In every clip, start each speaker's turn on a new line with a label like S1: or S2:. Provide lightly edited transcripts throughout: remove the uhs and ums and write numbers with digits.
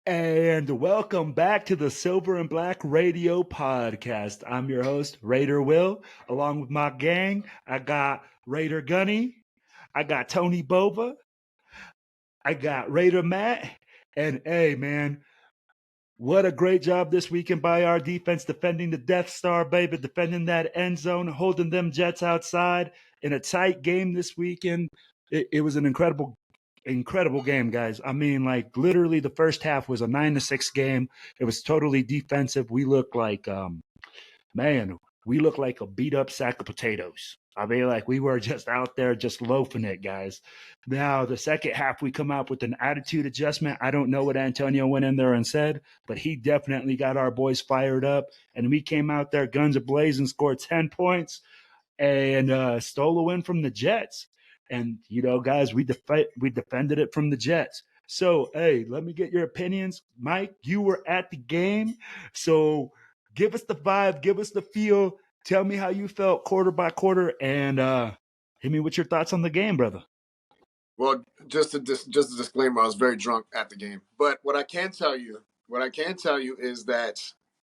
S1: And welcome back to the Silver and Black Radio Podcast. I'm your host, Raider Will. Along with my gang, I got Raider Gunny, I got Tony Bova, I got Raider Matt, and hey, man, what a great job this weekend by our defense defending the Death Star, baby, defending that end zone, holding them Jets outside in a tight game this weekend. It was an incredible game, guys. I mean, like literally the first half was a 9-6 game. It was totally defensive. We looked like man, we looked like a beat up sack of potatoes. I mean, like we were just out there just loafing it, guys. Now, the second half, we come out with an attitude adjustment. I don't know what Antonio went in there and said, but he definitely got our boys fired up. And we came out there guns a-blazing, scored 10 points, and stole a win from the Jets. And, guys, we defended it from the Jets. So, hey, let me get your opinions. Mike, you were at the game. So give us the vibe, give us the feel. Tell me how you felt quarter by quarter, and hit me with your thoughts on the game, brother.
S2: Well, just a disclaimer: I was very drunk at the game. But what I can tell you is that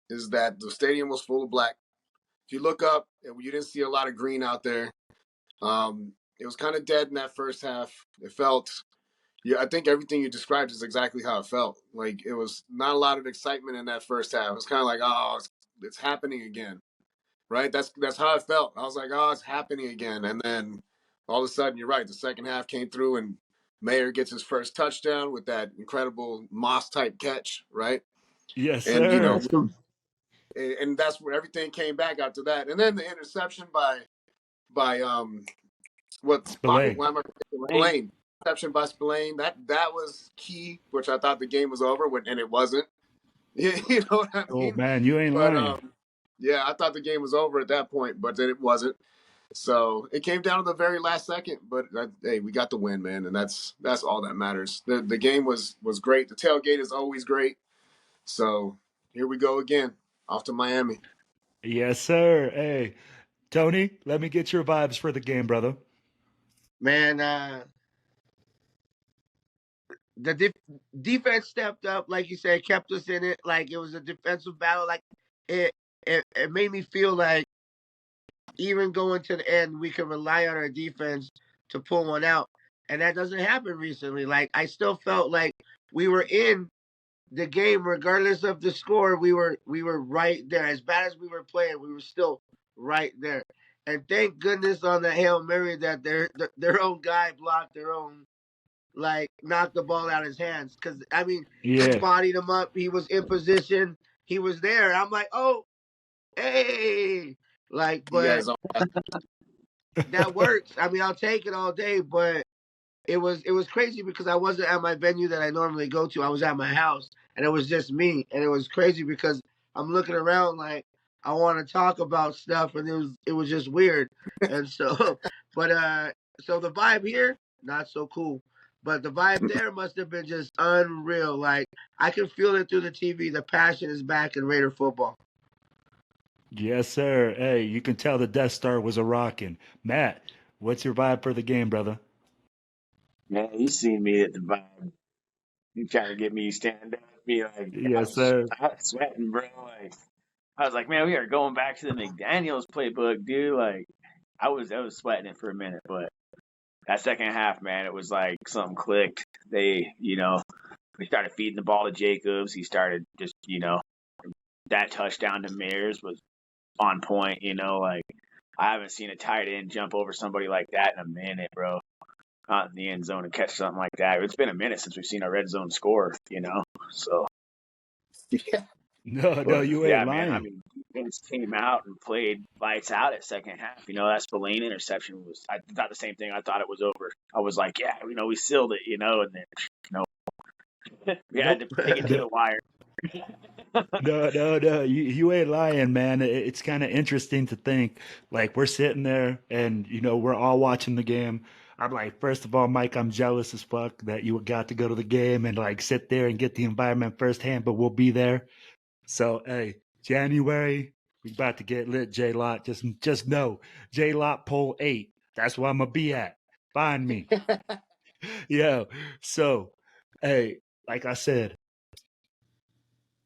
S2: the stadium was full of black. If you look up, you didn't see a lot of green out there. It was kind of dead in that first half. It felt, I think everything you described is exactly how it felt. Like it was not a lot of excitement in that first half. It was kind of like, oh, it's happening again, right? That's how it felt. I was like, oh, it's happening again, and then all of a sudden, you're right. The second half came through, and Mayer gets his first touchdown with that incredible Moss type catch, right?
S1: Yes,
S2: And
S1: sir.
S2: and that's where everything came back after that. And then the interception by
S1: Spillane.
S2: Spillane. Interception by Spillane. That was key, which I thought the game was over, and it wasn't. You know what I mean?
S1: Oh man, you ain't lying.
S2: Yeah, I thought the game was over at that point, but then it wasn't. So it came down to the very last second, but hey, we got the win, man, and that's all that matters. The game was great. The tailgate is always great. So here we go again, off to Miami.
S1: Yes, sir. Hey, Tony, let me get your vibes for the game, brother.
S3: Man, the defense stepped up, like you said, kept us in it. Like it was a defensive battle. Like it made me feel like even going to the end, we can rely on our defense to pull one out, and that doesn't happen recently. Like I still felt like we were in the game regardless of the score. We were right there. As bad as we were playing, we were still right there. And thank goodness on the Hail Mary that their own guy blocked their own, like knocked the ball out of his hands. Because I mean, he bodied him up. He was in position. He was there. I'm like, oh, hey, like, but that works. I mean, I'll take it all day. But it was crazy because I wasn't at my venue that I normally go to. I was at my house, and it was just me. And it was crazy because I'm looking around like I want to talk about stuff, and it was just weird. And so, but so the vibe here, not so cool. But the vibe there must have been just unreal. Like I can feel it through the TV. The passion is back in Raider football.
S1: Yes, sir. Hey, you can tell the Death Star was a rockin'. Matt, what's your vibe for the game, brother?
S4: Man, you seen me at the vibe. You trying to get me stand up, be like,
S1: Yes, sir.
S4: I was sweating, bro. Like, I was like, man, we are going back to the McDaniels playbook, dude. Like, I was sweating it for a minute, but that second half, man, it was like something clicked. They started feeding the ball to Jacobs. He started just, that touchdown to Mears was on point. Like I haven't seen a tight end jump over somebody like that in a minute, bro. Not in the end zone and catch something like that. It's been a minute since we've seen a red zone score, So
S2: Yeah.
S1: No, you ain't lying.
S4: Man. I mean, defense came out and played lights out at second half. That Spillane interception was. I thought the same thing. I thought it was over. I was like, yeah, we sealed it, and then, we had to take it to the wire.
S1: No. You ain't lying, man. It's kind of interesting to think like we're sitting there and we're all watching the game. I'm like, first of all, Mike, I'm jealous as fuck that you got to go to the game and like sit there and get the environment firsthand, but we'll be there. So hey, January, we about to get lit, J Lot. Just know, J Lot poll 8. That's where I'm gonna be at. Find me. Yeah. So hey, like I said,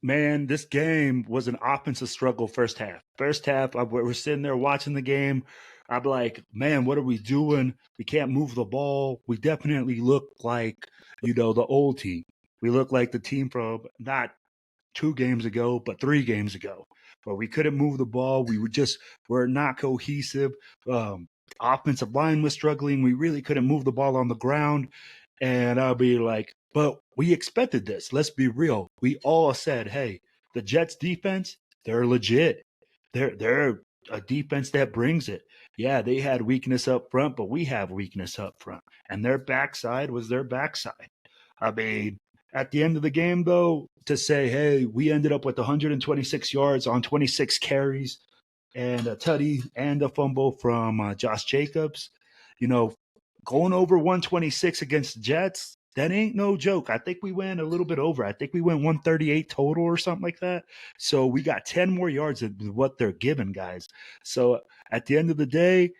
S1: man, this game was an offensive struggle first half. First half, we're sitting there watching the game. I'm like, man, what are we doing? We can't move the ball. We definitely look like, the old team. We look like the team from not 2 games ago, but 3 games ago, where we couldn't move the ball. We're not cohesive. Offensive line was struggling. We really couldn't move the ball on the ground. And I'll be like, but we expected this. Let's be real. We all said, hey, the Jets defense, they're legit. They're a defense that brings it. Yeah, they had weakness up front, but we have weakness up front. And their backside was their backside. I mean, at the end of the game, though, to say, hey, we ended up with 126 yards on 26 carries and a tutty and a fumble from Josh Jacobs, going over 126 against the Jets, that ain't no joke. I think we went a little bit over. I think we went 138 total or something like that. So we got 10 more yards than what they're giving, guys. So at the end of the day,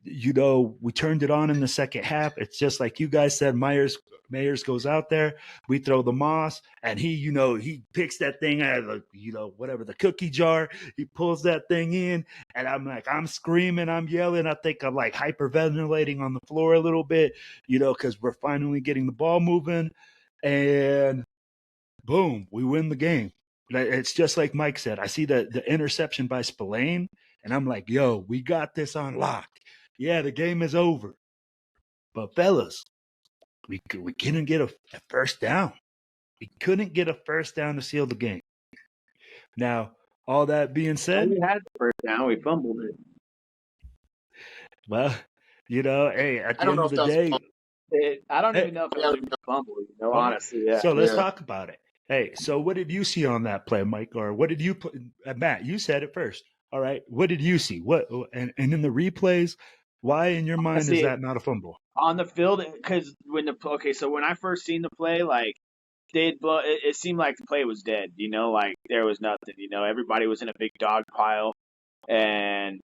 S1: we turned it on in the second half. It's just like you guys said, Myers goes out there, we throw the moss, and he picks that thing out of the cookie jar. He pulls that thing in, and I'm screaming, I'm yelling. I think I'm like hyperventilating on the floor a little bit, because we're finally getting the ball moving, and boom, we win the game. It's just like Mike said. I see the interception by Spillane, and I'm like, yo, we got this on lock. Yeah, the game is over. But fellas, we couldn't get a first down. We couldn't get a first down to seal the game. Now, all that being said,
S4: we had the first down. We fumbled it.
S1: Well, hey, at the end of the day,
S4: I don't even know if it was a fumble. Honestly, yeah.
S1: So let's talk about it. Hey, so what did you see on that play, Mike? Or what did you put? Matt, you said it first. All right, what did you see? What and in the replays? Why, in your mind, is that not a fumble?
S4: On the field, because when I first seen the play, like it seemed like the play was dead. Like there was nothing. Everybody was in a big dog pile, and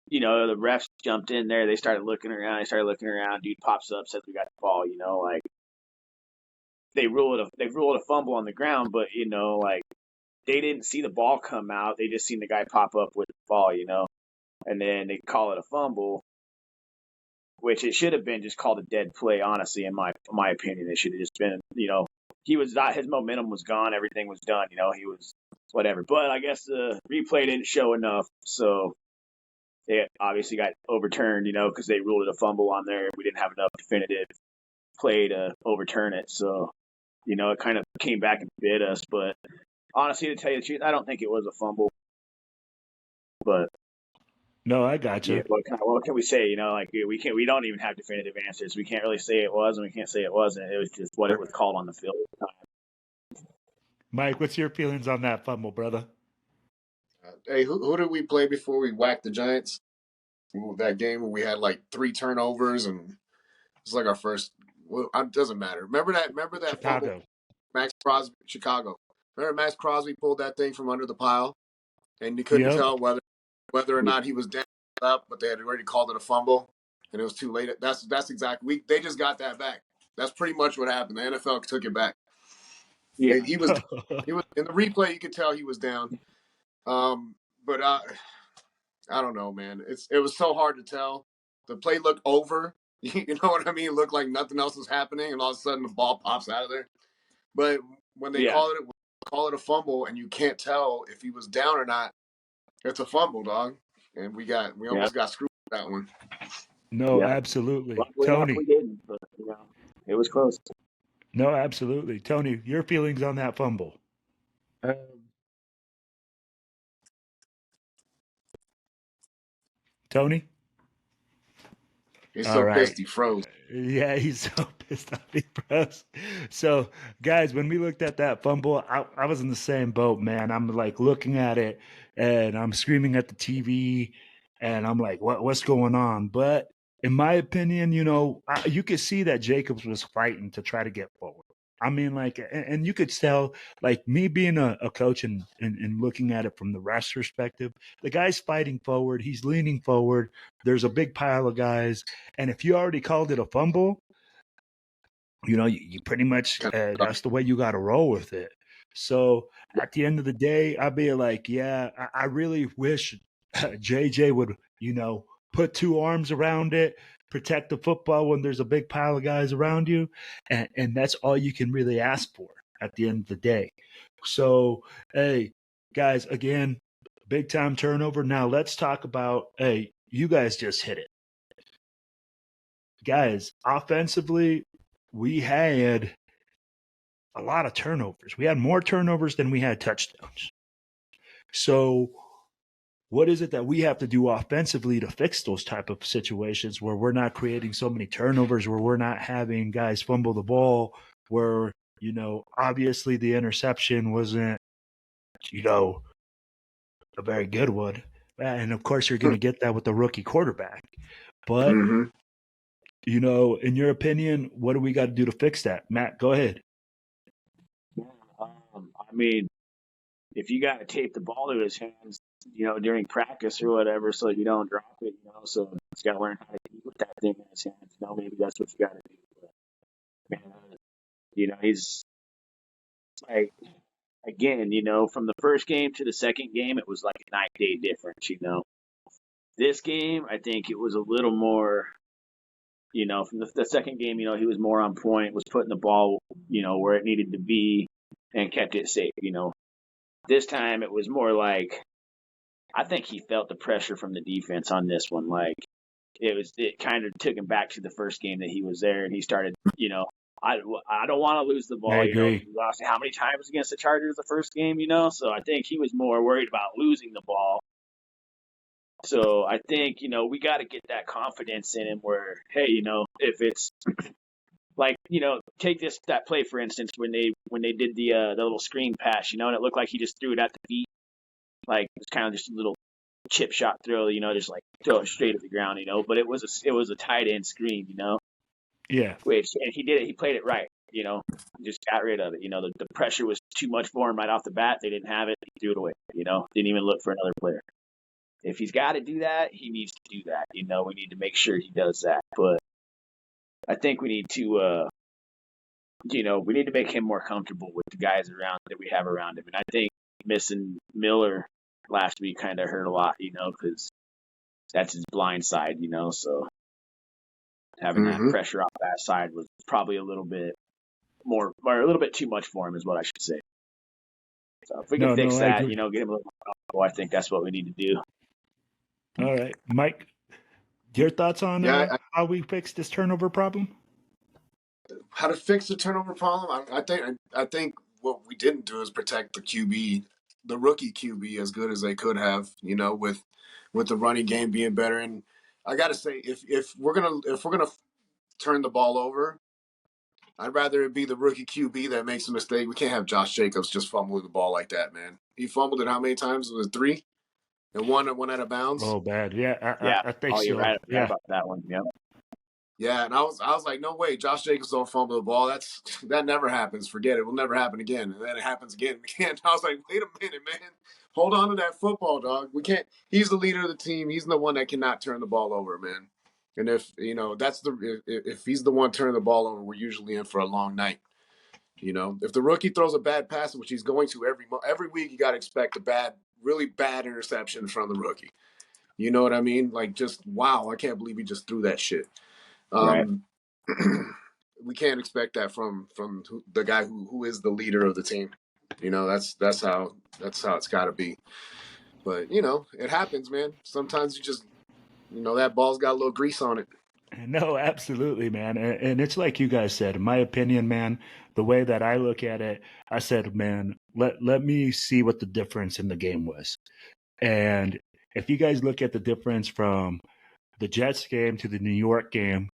S4: the refs jumped in there. They started looking around. Dude pops up, says we got the ball. Like they ruled a fumble on the ground, but like they didn't see the ball come out. They just seen the guy pop up with the ball. And then they call it a fumble, which it should have been just called a dead play. Honestly, in my opinion, it should have just been, he was not, his momentum was gone. Everything was done. He was whatever. But I guess the replay didn't show enough. So it obviously got overturned, because they ruled it a fumble on there. We didn't have enough definitive play to overturn it. So, it kind of came back and bit us. But honestly, to tell you the truth, I don't think it was a fumble. But
S1: no, I got you.
S4: Yeah, what can we say? We don't even have definitive answers. We can't really say it was, and we can't say it wasn't. It was just what it was called on the field at the time.
S1: Mike, what's your feelings on that fumble, brother?
S2: Hey, who did we play before we whacked the Giants? That game where we had like 3 turnovers, and it's like our first. Well, it doesn't matter. Remember that
S1: Chicago.
S2: fumble? Max Crosby, Chicago. Remember Max Crosby pulled that thing from under the pile, and you couldn't tell whether or not he was down up, but they had already called it a fumble, and it was too late. That's exactly. They just got that back. That's pretty much what happened. The NFL took it back. Yeah, he was in the replay. You could tell he was down. But I don't know, man. It was so hard to tell. The play looked over. You know what I mean? It looked like nothing else was happening, and all of a sudden the ball pops out of there. But when they call it a fumble, and you can't tell if he was down or not, it's a fumble, dog. And we almost got screwed with that one.
S1: No, absolutely. Tony.
S4: We didn't, but it was close.
S1: No, absolutely. Tony, your feelings on that fumble? Tony?
S2: He's so pissed he froze.
S1: Yeah, he's so pissed off he froze. So, guys, when we looked at that fumble, I was in the same boat, man. I'm like looking at it, and I'm screaming at the TV, and I'm like, what's going on? But in my opinion, you could see that Jacobs was fighting to try to get forward. I mean, like, and you could tell, like, me being a coach and looking at it from the ref's perspective, the guy's fighting forward. He's leaning forward. There's a big pile of guys. And if you already called it a fumble, you pretty much, that's the way you got to roll with it. So at the end of the day, I'd be like, yeah, I really wish JJ would, put two arms around it, protect the football when there's a big pile of guys around you. And that's all you can really ask for at the end of the day. So, hey, guys, again, big time turnover. Now let's talk about, hey, you guys just hit it. Guys, offensively, we had a lot of turnovers. We had more turnovers than we had touchdowns. So what is it that we have to do offensively to fix those type of situations where we're not creating so many turnovers, where we're not having guys fumble the ball, where, obviously the interception wasn't, a very good one. And of course you're going to get that with the rookie quarterback. But,
S2: Mm-hmm.
S1: In your opinion, what do we got to do to fix that? Matt, go ahead.
S4: I mean, if you got to tape the ball to his hands, during practice or whatever, so you don't drop it, so he's got to learn how to deal with that thing in his hands. Maybe that's what you got to do. But, man, he's like, again, from the first game to the second game, it was like a night day difference. This game, I think it was a little more. From the second game, he was more on point, was putting the ball, where it needed to be, and kept it safe. This time it was more like, I think he felt the pressure from the defense on this one. Like it kind of took him back to the first game that he was there, and he started, I don't want to lose the ball.
S1: I agree.
S4: He lost how many times against the Chargers the first game, so I think he was more worried about losing the ball. So I think, we got to get that confidence in him where, hey, if it's like, take that play, for instance, when they did the little screen pass, and it looked like he just threw it at the feet. Like it was kind of just a little chip shot throw, just like throw it straight at the ground, but it was a tight end screen,
S1: Yeah.
S4: And he did it. He played it right, just got rid of it. The pressure was too much for him right off the bat. They didn't have it. He threw it away, didn't even look for another player. If he's got to do that, he needs to do that. We need to make sure he does that. But I think we need to, we need to make him more comfortable with the guys around that we have around him. And I think missing Miller last week kind of hurt a lot, because that's his blind side, so having that pressure off that side was probably a little bit more, or a little bit too much for him is what I should say. So if we can fix that, get him a little more comfortable, I think that's what we need to do.
S1: All right. Mike, your thoughts on how we fix this turnover problem?
S2: How to fix the turnover problem? I think what we didn't do is protect the QB, the rookie QB, as good as they could have. With the running game being better. And I got to say, if we're gonna turn the ball over, I'd rather it be the rookie QB that makes a mistake. We can't have Josh Jacobs just fumbling the ball like that, man. He fumbled it how many times? Was it 3? And one out of bounds.
S1: Oh, bad. Yeah, I think so.
S4: You're right about that one. Yep.
S2: Yeah, and I was like, no way, Josh Jacobs don't fumble the ball. That never happens. Forget it. It will never happen again. And then it happens again and again. I was like, wait a minute, man. Hold on to that football, dog. We can't. He's the leader of the team. He's the one that cannot turn the ball over, man. And if if he's the one turning the ball over, we're usually in for a long night. If the rookie throws a bad pass, which he's going to every week, you got to expect a really bad interception from the rookie. You know what I mean? Like, just wow, I can't believe he just threw that shit.
S4: Right.
S2: We can't expect that from the guy who is the leader of the team. That's how it's got to be. But it happens, man. Sometimes you just that ball's got a little grease on it.
S1: No, absolutely, man. And it's like you guys said, in my opinion, man, the way that I look at it, I said, man, let me see what the difference in the game was. And if you guys look at the difference from the Jets game to the New York game,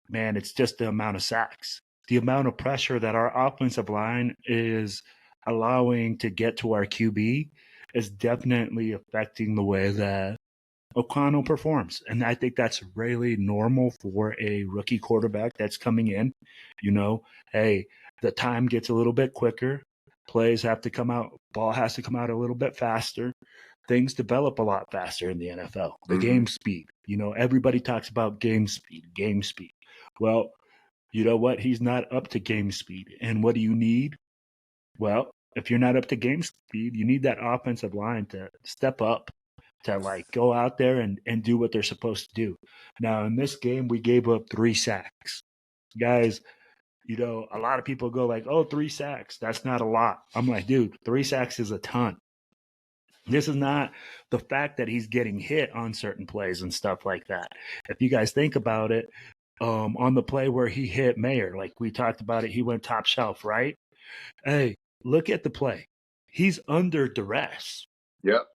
S1: man, it's just the amount of sacks, the amount of pressure that our offensive line is allowing to get to our QB is definitely affecting the way that O'Connell performs. And I think that's really normal for a rookie quarterback that's coming in. Hey, the time gets a little bit quicker. Plays have to come out. Ball has to come out a little bit faster. Things develop a lot faster in the NFL. The game speed. Everybody talks about game speed. Well, you know what? He's not up to game speed. And what do you need? Well, if you're not up to game speed, you need that offensive line to step up, to like go out there and do what they're supposed to do. Now, in this game, we gave up 3 sacks. Guys, you know, a lot of people go like, oh, 3 sacks. That's not a lot. I'm like, dude, 3 sacks is a ton. This is not the fact that he's getting hit on certain plays and stuff like that. If you guys think about it, on the play where he hit Mayer, like we talked about it, he went top shelf, right? Hey, look at the play. He's under duress.
S2: Yep.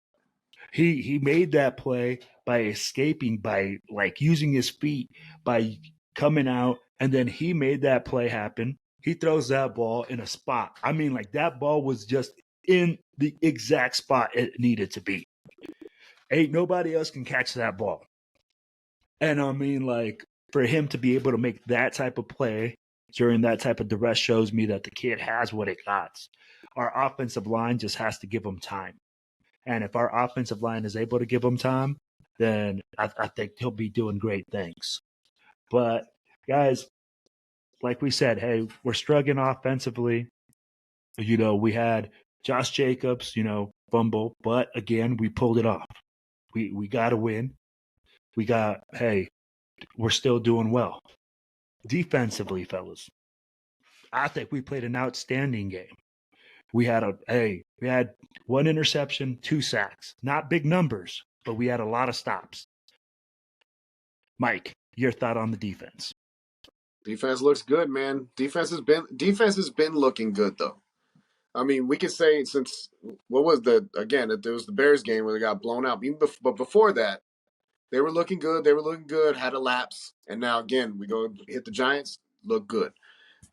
S1: He made that play by escaping, by like using his feet, by coming out, and then he made that play happen. He throws that ball in a spot. I mean, like that ball was just in the exact spot it needed to be. Ain't nobody else can catch that ball. And I mean, like, for him to be able to make that type of play during that type of duress shows me that the kid has what it got. Our offensive line just has to give him time. And if our offensive line is able to give him time, then I think he'll be doing great things. But, guys, like we said, hey, we're struggling offensively. You know, we had Josh Jacobs, you know, fumble, but again, we pulled it off. We got to win. We're still doing well. Defensively, fellas, I think we played an outstanding game. We had 1 interception, 2 sacks. Not big numbers, but we had a lot of stops. Mike, your thought on the defense?
S2: Defense looks good, man. Defense has been looking good though. I mean, we could say since there was the Bears game where they got blown out. But before that, they were looking good. Had a lapse, and now again we go hit the Giants. Look good.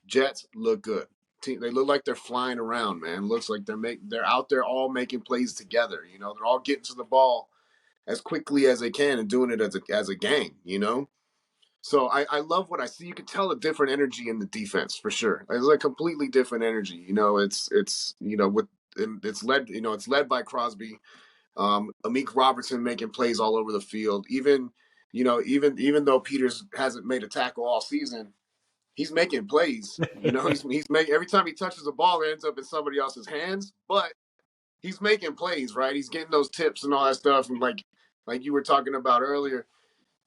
S2: Jets look good. They look like they're flying around, man. Looks like they're out there all making plays together. You know, they're all getting to the ball as quickly as they can and doing it as a gang. You know. So I love what I see. You can tell a different energy in the defense for sure. It's a completely different energy. You know, it's led by Crosby, Amik Robertson making plays all over the field. Even though Peters hasn't made a tackle all season, he's making plays. You know, he's making every time he touches the ball, it ends up in somebody else's hands. But he's making plays, right? He's getting those tips and all that stuff, and like you were talking about earlier.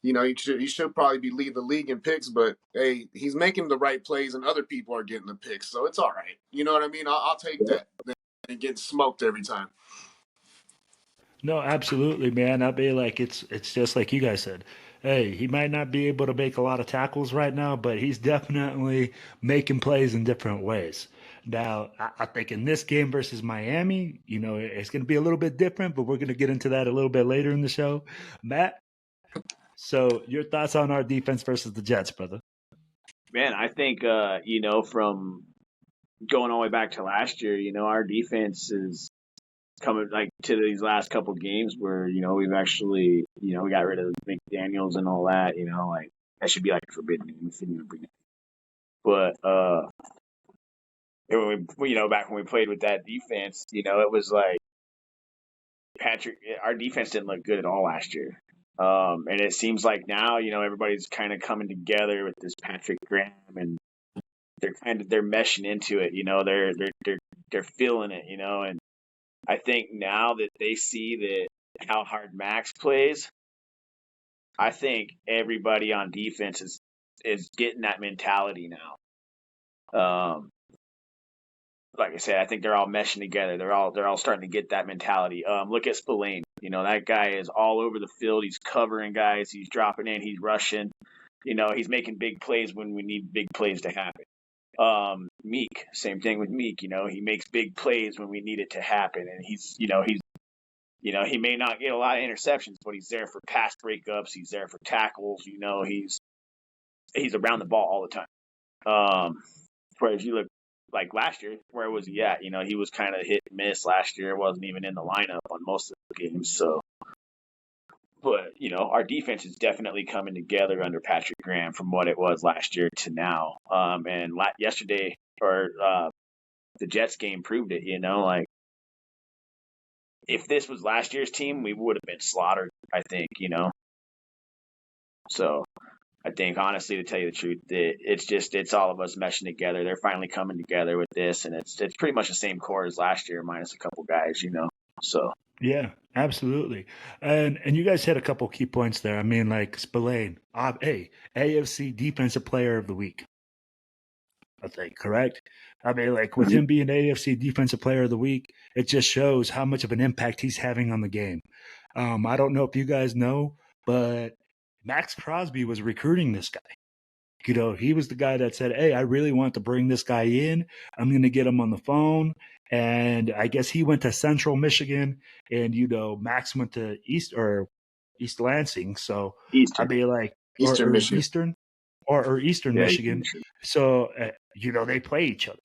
S2: You know, he should probably be lead the league in picks, but hey, he's making the right plays, and other people are getting the picks, so it's all right. You know what I mean? I'll take that and get smoked every time.
S1: No, absolutely, man. I'll be like, it's just like you guys said. Hey, he might not be able to make a lot of tackles right now, but he's definitely making plays in different ways. Now, I think in this game versus Miami, you know, it's going to be a little bit different, but we're going to get into that a little bit later in the show. Matt, so your thoughts on our defense versus the Jets, brother?
S4: Man, I think, from going all the way back to last year, our defense is coming like to these last couple games where, we've actually, we got rid of McDaniels and all that, like that should be like forbidden. But, back when we played with that defense, it was like our defense didn't look good at all last year. And it seems like now, everybody's kind of coming together with this Patrick Graham, and they're meshing into it. They're feeling it. And I think now that they see that how hard Max plays, I think everybody on defense is getting that mentality now. Like I said, I think they're all meshing together. They're all starting to get that mentality. Look at Spillane. That guy is all over the field. He's covering guys. He's dropping in. He's rushing. He's making big plays when we need big plays to happen. Meek, same thing with Meek. He makes big plays when we need it to happen. And he may not get a lot of interceptions, but he's there for pass breakups. He's there for tackles. He's around the ball all the time. Whereas you look like last year, where was he at? He was kind of hit and miss last year. Wasn't even in the lineup on most of the games. So, but our defense is definitely coming together under Patrick Graham from what it was last year to now. And yesterday, or the Jets game proved it. Like if this was last year's team, we would have been slaughtered. I think. So I think, honestly, to tell you the truth, it's all of us meshing together. They're finally coming together with this, and it's pretty much the same core as last year, minus a couple guys, So
S1: Yeah, absolutely. And you guys hit a couple key points there. I mean, like Spillane, hey, AFC Defensive Player of the Week, I think, correct? I mean, like with him being AFC Defensive Player of the Week, it just shows how much of an impact he's having on the game. I don't know if you guys know, but Max Crosby was recruiting this guy. He was the guy that said, "Hey, I really want to bring this guy in. I'm going to get him on the phone." And I guess he went to Central Michigan, and Max went to East Lansing. So
S4: Eastern.
S1: I'd be like,
S2: Eastern
S1: or
S2: Michigan.
S1: Eastern, or Eastern Michigan. So they play each other.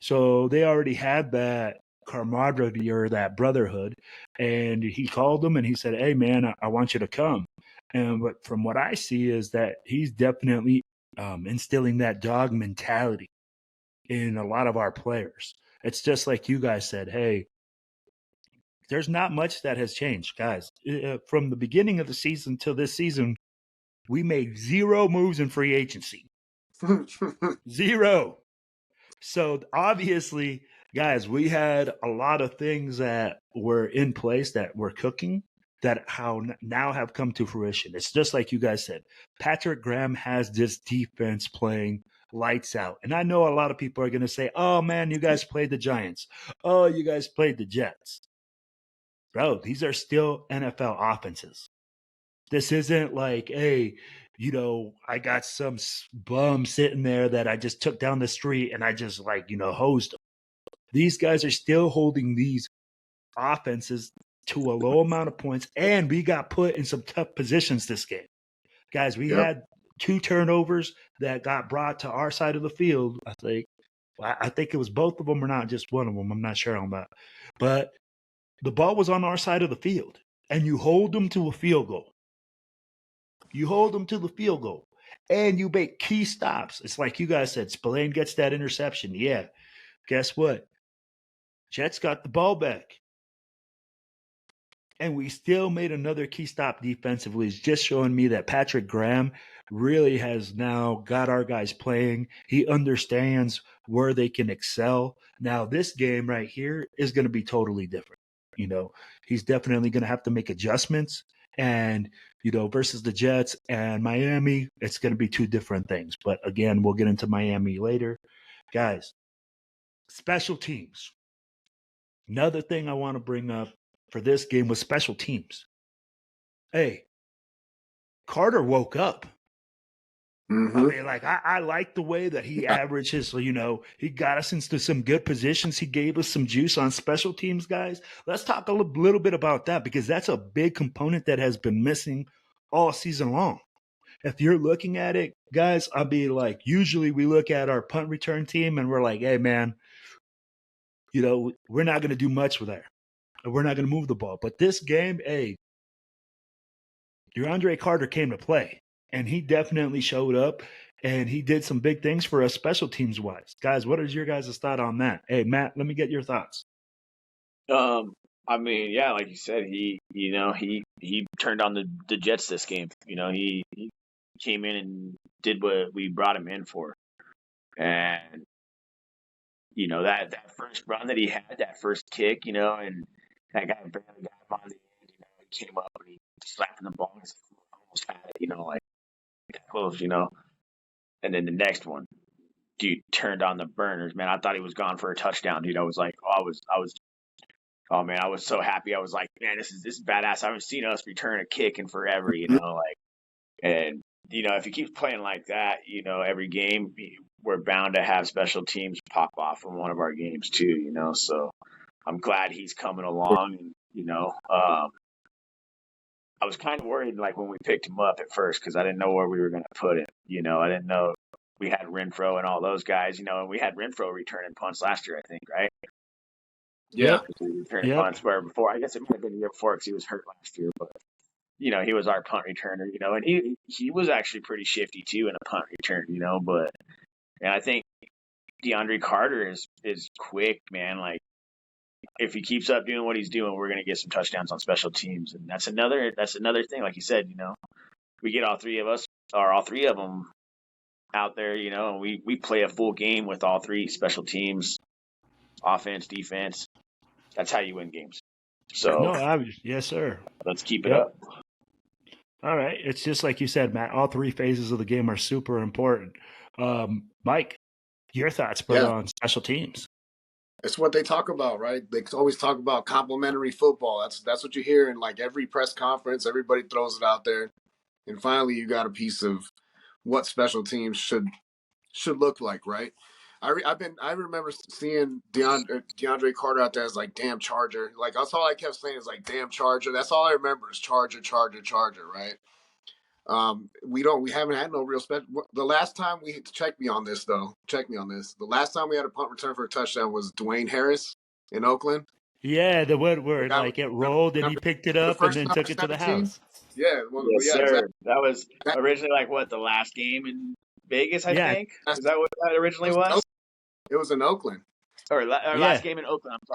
S1: So they already had that camaraderie or that brotherhood. And he called them and he said, "Hey, man, I want you to come." And from what I see is that he's definitely instilling that dog mentality in a lot of our players. It's just like you guys said, hey, there's not much that has changed, guys. From the beginning of the season till this season, we made 0 moves in free agency. 0. So obviously, guys, we had a lot of things that were in place that were cooking that now have come to fruition. It's just like you guys said. Patrick Graham has this defense playing lights out. And I know a lot of people are going to say, "Oh, man, you guys played the Giants. Oh, you guys played the Jets." Bro, these are still NFL offenses. This isn't like, hey, I got some bum sitting there that I just took down the street and I just hosed them. These guys are still holding these offenses to a low amount of points, and we got put in some tough positions this game. Guys, we had 2 turnovers that got brought to our side of the field, I think. I think it was both of them or not just one of them. I'm not sure on that. But the ball was on our side of the field, and you hold them to a field goal. You hold them to the field goal, and you make key stops. It's like you guys said, Spillane gets that interception. Yeah. Guess what? Jets got the ball back. And we still made another key stop defensively. It's just showing me that Patrick Graham really has now got our guys playing. He understands where they can excel. Now, this game right here is going to be totally different. He's definitely going to have to make adjustments. And, versus the Jets and Miami, it's going to be 2 different things. But again, we'll get into Miami later. Guys, special teams. Another thing I want to bring up for this game was special teams. Hey, Carter woke up.
S2: Mm-hmm.
S1: I mean, I like the way that he averages, he got us into some good positions. He gave us some juice on special teams, guys. Let's talk a little bit about that because that's a big component that has been missing all season long. If you're looking at it, guys, I'll be like, usually we look at our punt return team and we're like, hey, man, we're not going to do much with that. We're not going to move the ball. But this game, hey, DeAndre Carter came to play, and he definitely showed up, and he did some big things for us special teams wise. Guys, what is your guys' thought on that? Hey, Matt, let me get your thoughts.
S4: I mean, yeah, like you said, he turned on the Jets this game. He came in and did what we brought him in for, and that first run that he had, that first kick, and that guy barely got him on the end. He came up and he slapping the ball. He's almost had it, like that close, And then the next one, dude, turned on the burners, man. I thought he was gone for a touchdown, dude. I was like, oh man, I was so happy. I was like, man, this is badass. I haven't seen us return a kick in forever, and if he keeps playing like that, every game we're bound to have special teams pop off from one of our games too, So I'm glad he's coming along, and I was kind of worried when we picked him up at first because I didn't know where we were going to put him. I didn't know we had Renfro and all those guys, and we had Renfro returning punts last year, I think, right?
S2: Yeah.
S4: Returning punts where before, I guess it might have been the year before because he was hurt last year, but he was our punt returner, and he was actually pretty shifty too in a punt return, and I think DeAndre Carter is quick, man. If he keeps up doing what he's doing, we're going to get some touchdowns on special teams. And that's another thing. Like you said, we get all 3 of us or all three of them out there, and we play a full game with all three special teams, offense, defense. That's how you win games. So
S1: No, yes, sir.
S4: let's keep it
S1: Yep.
S4: up.
S1: All right. It's just like you said, Matt. All three phases of the game are super important. Mike, your thoughts, brother, on special teams?
S2: It's what they talk about, right? They always talk about complementary football. That's what you hear in like every press conference. Everybody throws it out there, and finally, you got a piece of what special teams should look like, right? I remember seeing DeAndre Carter out there as like damn Charger. Like that's all I kept saying is like damn Charger. That's all I remember is Charger, Charger, Charger, right? We haven't had no real special. The last time check me on this. The last time we had a punt return for a touchdown was Dwayne Harris in Oakland.
S1: Yeah, the one where like it rolled and he picked it up and then took it to the house.
S2: Yeah,
S4: yes, sir.
S2: Exactly.
S4: That was originally like what, the last game in Vegas, I think. Is that what that originally was?
S2: It was in Oakland.
S4: Or last game in Oakland. I'm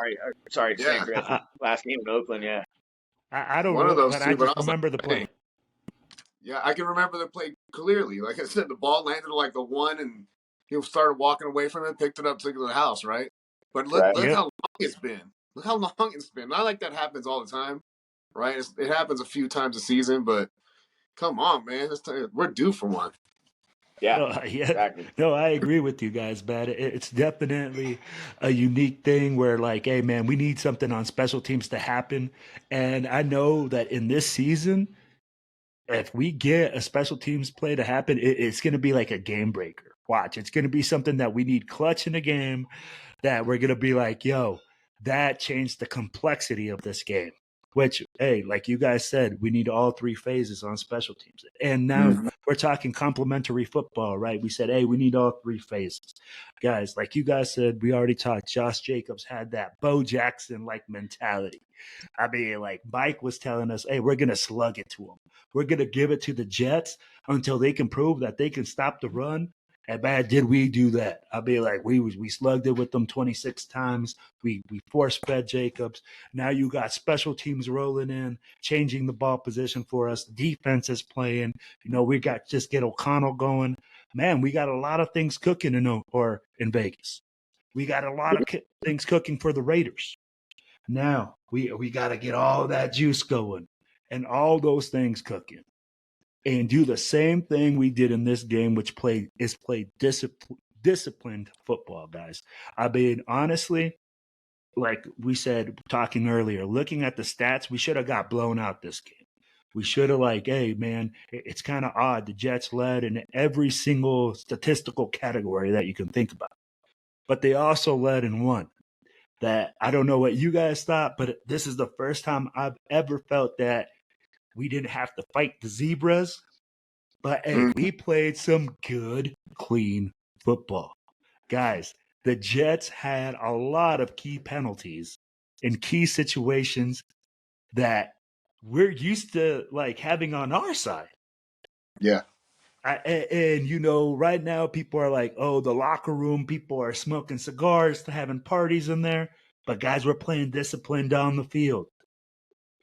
S4: sorry.
S2: Yeah.
S4: Last game in Oakland. Yeah.
S1: I don't
S2: know,
S1: of those
S2: but
S1: I just remember the play.
S2: Yeah, I can remember the play clearly. Like I said, the ball landed like the one, and he started walking away from it, picked it up, took it to the house, right? But look how long it's been. Look how long it's been. Not like that happens all the time, right? It happens a few times a season, but come on, man. We're due for one.
S4: Yeah, exactly.
S1: No, I agree with you guys, man. It's definitely a unique thing where, like, hey, man, we need something on special teams to happen. And I know that in this season, if we get a special teams play to happen, it's going to be like a game breaker. Watch, it's going to be something that we need clutch in the game that we're going to be like, yo, that changed the complexity of this game. Which, hey, like you guys said, we need all three phases on special teams. And now we're talking complementary football, right? We said, hey, we need all three phases. Guys, like you guys said, we already talked, Josh Jacobs had that Bo Jackson-like mentality. I mean, like Mike was telling us, hey, we're going to slug it to them. We're going to give it to the Jets until they can prove that they can stop the run. And man, did we do that? I mean, like we slugged it with them 26 times. We force-fed Jacobs. Now you got special teams rolling in, changing the ball position for us. Defense is playing. We got get O'Connell going. Man, we got a lot of things cooking in Vegas. We got a lot of things cooking for the Raiders. Now we got to get all that juice going and all those things cooking. And do the same thing we did in this game, which is disciplined football, guys. I mean, honestly, like we said, talking earlier, looking at the stats, we should have got blown out this game. We should have hey, man, it's kind of odd. The Jets led in every single statistical category that you can think about. But they also led in one that I don't know what you guys thought, but this is the first time I've ever felt that we didn't have to fight the zebras, but hey, we played some good, clean football. Guys, the Jets had a lot of key penalties in key situations that we're used to having on our side.
S2: Yeah.
S1: And right now people are like, oh, the locker room, people are smoking cigars, having parties in there. But guys, we're playing discipline down the field.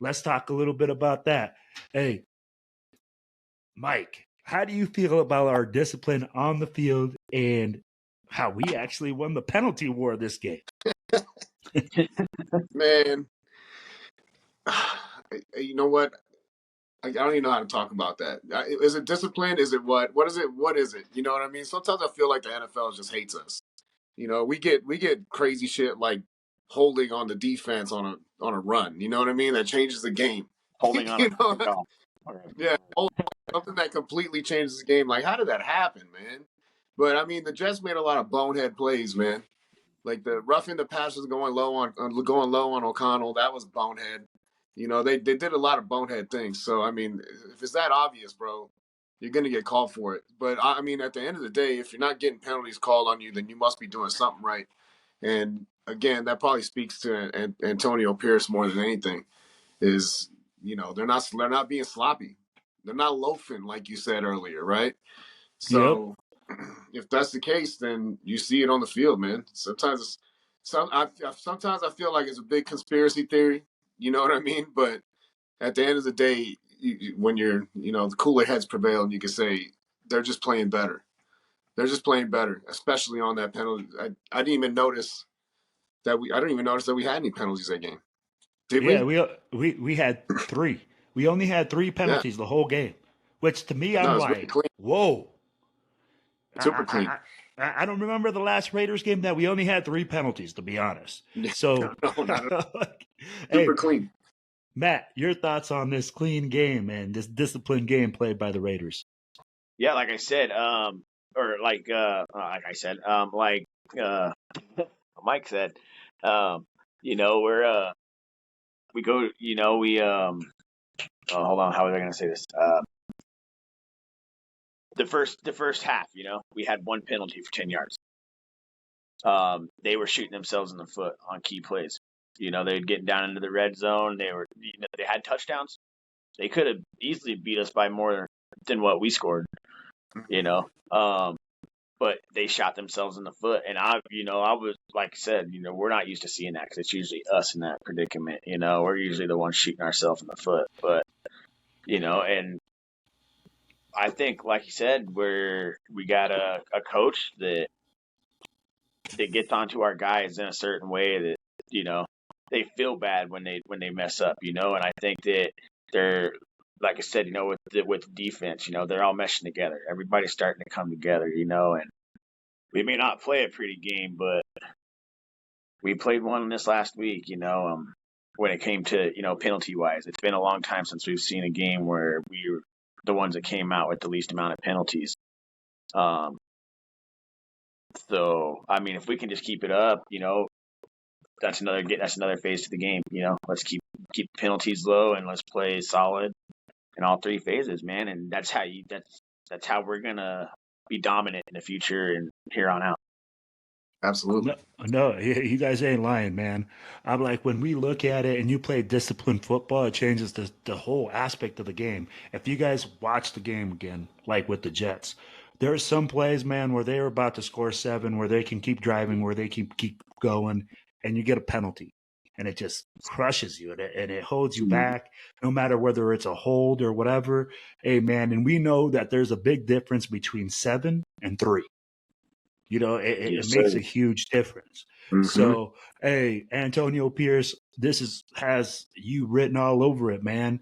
S1: Let's talk a little bit about that. Hey, Mike, how do you feel about our discipline on the field and how we actually won the penalty war this game?
S2: Man, you know what? I don't even know how to talk about that. Is it discipline? Is it what? What is it? What is it? You know what I mean? Sometimes I feel like the NFL just hates us. We get crazy shit like holding on the defense on a run. You know what I mean? That changes the game.
S4: Holding on.
S2: Yeah, something that completely changes the game. Like, how did that happen, man? But I mean, the Jets made a lot of bonehead plays, man. Like the roughing the passes going low on O'Connell, that was bonehead. They did a lot of bonehead things. So I mean, if it's that obvious, bro, you're gonna get called for it. But I mean, at the end of the day, if you're not getting penalties called on you, then you must be doing something right. And again, that probably speaks to Antonio Pierce more than anything. Is they're not being sloppy. They're not loafing like you said earlier, right? So if that's the case, then you see it on the field, man. Sometimes I feel like it's a big conspiracy theory. You know what I mean? But at the end of the day, when you're the cooler heads prevail, and you can say they're just playing better. They're just playing better, especially on that penalty. I didn't even notice that I didn't even notice that we had any penalties that game. Did
S1: Yeah,
S2: we?
S1: we had 3. We only had 3
S2: Yeah.
S1: penalties the whole game, which to me
S2: No,
S1: I'm
S2: it's really
S1: like,
S2: clean.
S1: whoa.
S2: Super clean.
S1: I don't remember the last Raiders game that we only had 3 penalties, to be honest. So,
S2: No, not at all.
S1: hey,
S2: Super clean.
S1: Matt, your thoughts on this clean game and this disciplined game played by the Raiders?
S4: Yeah, like I said, Mike said, we go, hold on, how was I going to say this? The first half, we had 1 penalty for 10 yards. They were shooting themselves in the foot on key plays. They'd get down into the red zone. They had touchdowns. They could have easily beat us by more than what we scored, but they shot themselves in the foot. And I was, like I said, we're not used to seeing that because it's usually us in that predicament. We're usually the ones shooting ourselves in the foot. But, and I think, like you said, we got a coach that gets onto our guys in a certain way that, they feel bad when they mess up, and I think that they're, like I said, with defense, they're all meshing together. Everybody's starting to come together, and we may not play a pretty game, but we played one this last week, when it came to, penalty wise. It's been a long time since we've seen a game where we were the ones that came out with the least amount of penalties. So, I mean, if we can just keep it up, that's another phase to the game. Let's keep penalties low and let's play solid in all 3 phases, man. And that's how we're gonna be dominant in the future and here on out.
S2: Absolutely.
S1: No, you guys ain't lying, man. I'm like, when we look at it and you play disciplined football, it changes the whole aspect of the game. If you guys watch the game again, like with the Jets, there are some plays, man, where they're about to score 7, where they can keep driving, where they keep going, and you get a penalty. And it just crushes you, and it holds you back, no matter whether it's a hold or whatever. Hey, man, and we know that there's a big difference between 7 and 3. It makes a huge difference. Mm-hmm. So, hey, Antonio Pierce, this has you written all over it, man.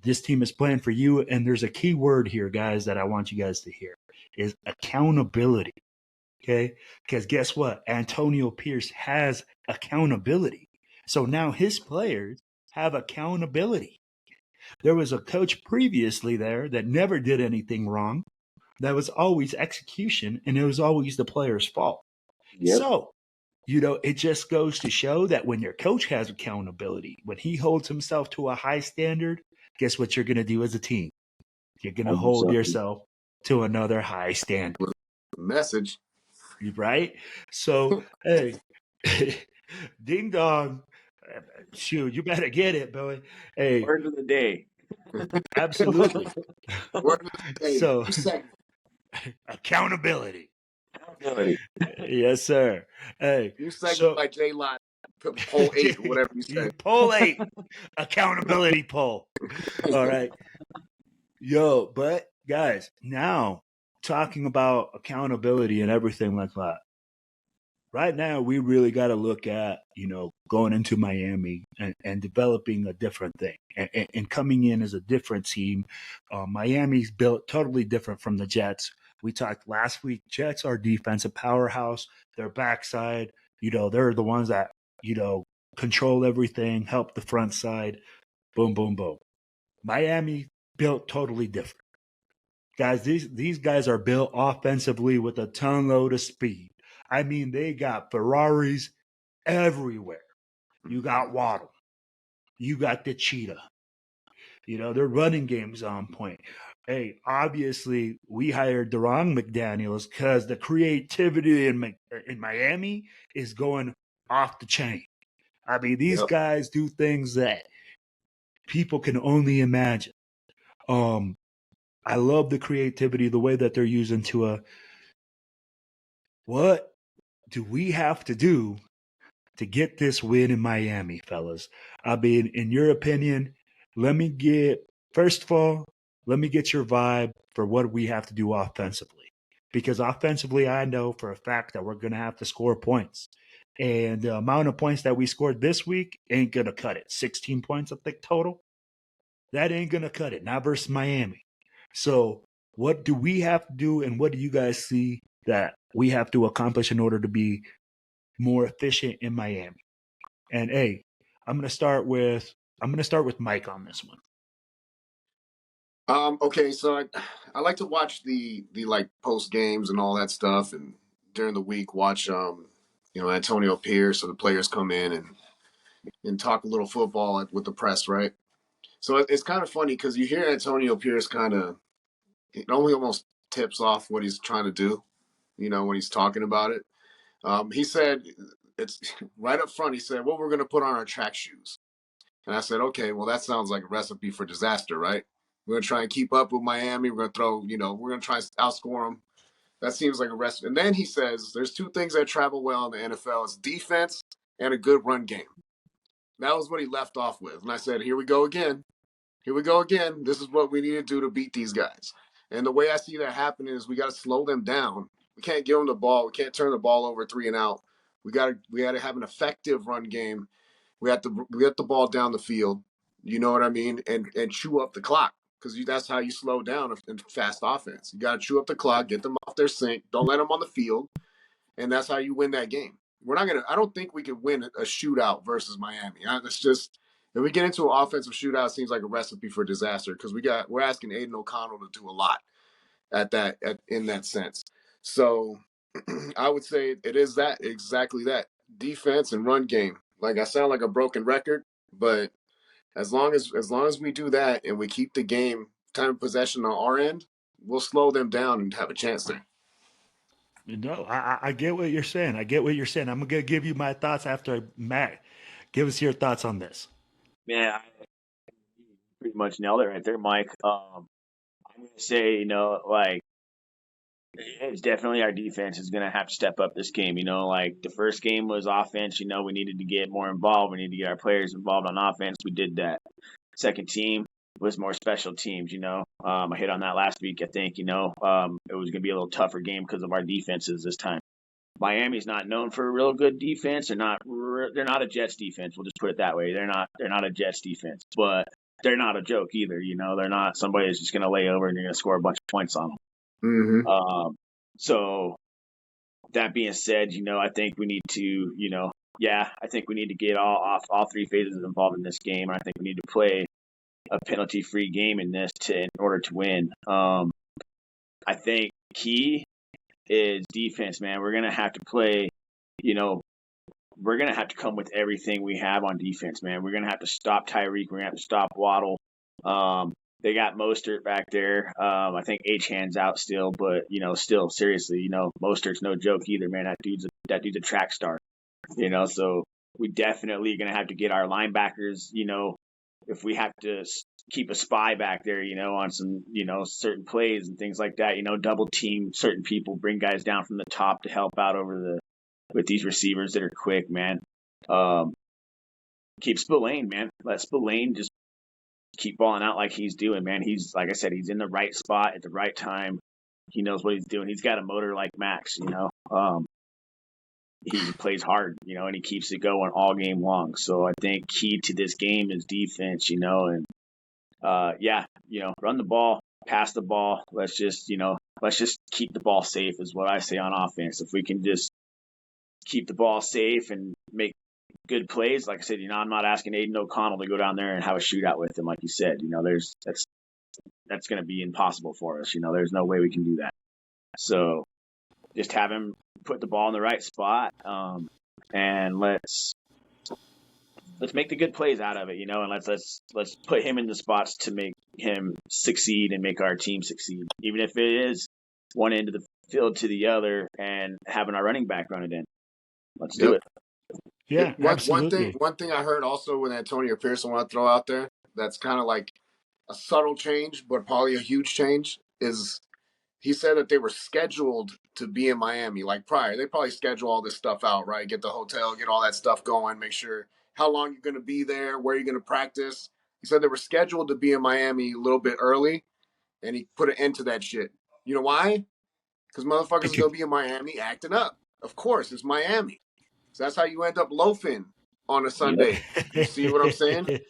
S1: This team is playing for you, and there's a key word here, guys, that I want you guys to hear, is accountability, okay? Because guess what? Antonio Pierce has accountability. So now his players have accountability. There was a coach previously there that never did anything wrong. That was always execution, and it was always the player's fault. Yep. So, it just goes to show that when your coach has accountability, when he holds himself to a high standard, guess what you're going to do as a team? You're going to hold yourself to another high standard.
S2: Message.
S1: Right? So, hey, ding dong. Shoot, you better get it, boy. Hey.
S4: Word of the day.
S1: Absolutely.
S2: Word of the day.
S1: So, accountability. Yes, sir. Hey,
S2: you segment like J Lot, poll 8 or whatever you said.
S1: Poll 8, accountability poll. All right. Yo, but guys, now talking about accountability and everything like that. Right now, we really got to look at, going into Miami and developing a different thing and coming in as a different team. Miami's built totally different from the Jets. We talked last week, Jets are defensive powerhouse. Their backside, they're the ones that, control everything, help the front side. Boom, boom, boom. Miami built totally different. Guys, these guys are built offensively with a ton load of speed. I mean, they got Ferraris everywhere. You got Waddle. You got the Cheetah. Their running game's on point. Hey, obviously, we hired Deron McDaniels because the creativity in Miami is going off the chain. I mean, these guys do things that people can only imagine. I love the creativity, the way that they're using Tua. What do we have to do to get this win in Miami, fellas? I mean, in your opinion, let me get, first of all, let me get your vibe for what we have to do offensively. Because offensively, I know for a fact that we're going to have to score points. And the amount of points that we scored this week ain't going to cut it. 16 points, I think, total. That ain't going to cut it, not versus Miami. So, what do we have to do, and what do you guys see that we have to accomplish in order to be more efficient in Miami? And hey, I'm going to start with Mike on this one.
S2: Okay, so I like to watch the like post games and all that stuff, and during the week watch Antonio Pierce or the players come in and talk a little football with the press, right? So it's kind of funny because you hear Antonio Pierce it only almost tips off what he's trying to do, when he's talking about it. He said it's right up front. He said, "Well, we're going to put on our track shoes," and I said, "Okay, well that sounds like a recipe for disaster, right? We're going to try and keep up with Miami. We're going to throw, we're going to try and outscore them. That seems like a recipe." And then he says, "There's two things that travel well in the NFL: it's defense and a good run game." That was what he left off with, and I said, "Here we go again. Here we go again. This is what we need to do to beat these guys." And the way I see that happening is we got to slow them down. We can't give them the ball. We can't turn the ball over 3 and out. We got to have an effective run game. We have to get the ball down the field. You know what I mean? And chew up the clock, because that's how you slow down a fast offense. You got to chew up the clock, get them off their sync. Don't let them on the field, and that's how you win that game. I don't think we could win a shootout versus Miami. It's just, if we get into an offensive shootout, it seems like a recipe for disaster, because we're asking Aiden O'Connell to do a lot in that sense. So I would say it is exactly that, defense and run game. Like, I sound like a broken record, but as long as we do that and we keep the game time of possession on our end, we'll slow them down and have a chance there.
S1: No, I get what you're saying. I'm going to give you my thoughts after Matt. Give us your thoughts on this.
S4: Yeah, pretty much nailed it right there, Mike. I'm gonna say, like, it's definitely our defense is gonna have to step up this game. Like, the first game was offense. We needed to get more involved. We need to get our players involved on offense. We did that. Second team was more special teams. I hit on that last week. I think it was gonna be a little tougher game because of our defenses this time. Miami's not known for a real good defense. They're not a Jets defense. We'll just put it that way. They're not a Jets defense, but they're not a joke either. They're not somebody that's just going to lay over and you're going to score a bunch of points on them.
S2: Mm-hmm.
S4: So that being said, I think we need to, I think we need to get all three phases involved in this game. I think we need to play a penalty-free game in order to win. I think key is defense, man. We're going to have to play, we're going to have to come with everything we have on defense, man. We're going to have to stop Tyreek. We're going to have to stop Waddle. They got Mostert back there. I think H-Hand's out still, but, still, seriously, Mostert's no joke either, man. That dude's a track star, so we definitely going to have to get our linebackers, if we have to keep a spy back there, on some, certain plays and things like that, double team certain people, bring guys down from the top to help out with these receivers that are quick, man. Keep Spillane, man. Let Spillane just keep balling out like he's doing, man. He's, like I said, he's in the right spot at the right time. He knows what he's doing. He's got a motor like Max, he plays hard, and he keeps it going all game long. So I think key to this game is defense, and run the ball, pass the ball. Let's just keep the ball safe is what I say on offense. If we can just keep the ball safe and make good plays, like I said, I'm not asking Aiden O'Connell to go down there and have a shootout with him, like you said. That's going to be impossible for us. There's no way we can do that. So just have him put the ball in the right spot, and let's make the good plays out of it, and let's put him in the spots to make him succeed and make our team succeed, even if it is one end of the field to the other and having our running back run it in. Let's do it.
S1: Yeah, absolutely.
S2: One thing I heard also with Antonio Pierce, I want to throw out there, that's kind of like a subtle change, but probably a huge change, is he said that they were scheduled to be in Miami like prior. They probably schedule all this stuff out, right? Get the hotel, get all that stuff going, make sure how long you're going to be there, where you're going to practice. He said they were scheduled to be in Miami a little bit early, and he put an end to that shit. You know why? Because motherfuckers are gonna be in Miami acting up. Of course, it's Miami. So that's how you end up loafing on a Sunday. You see what I'm saying?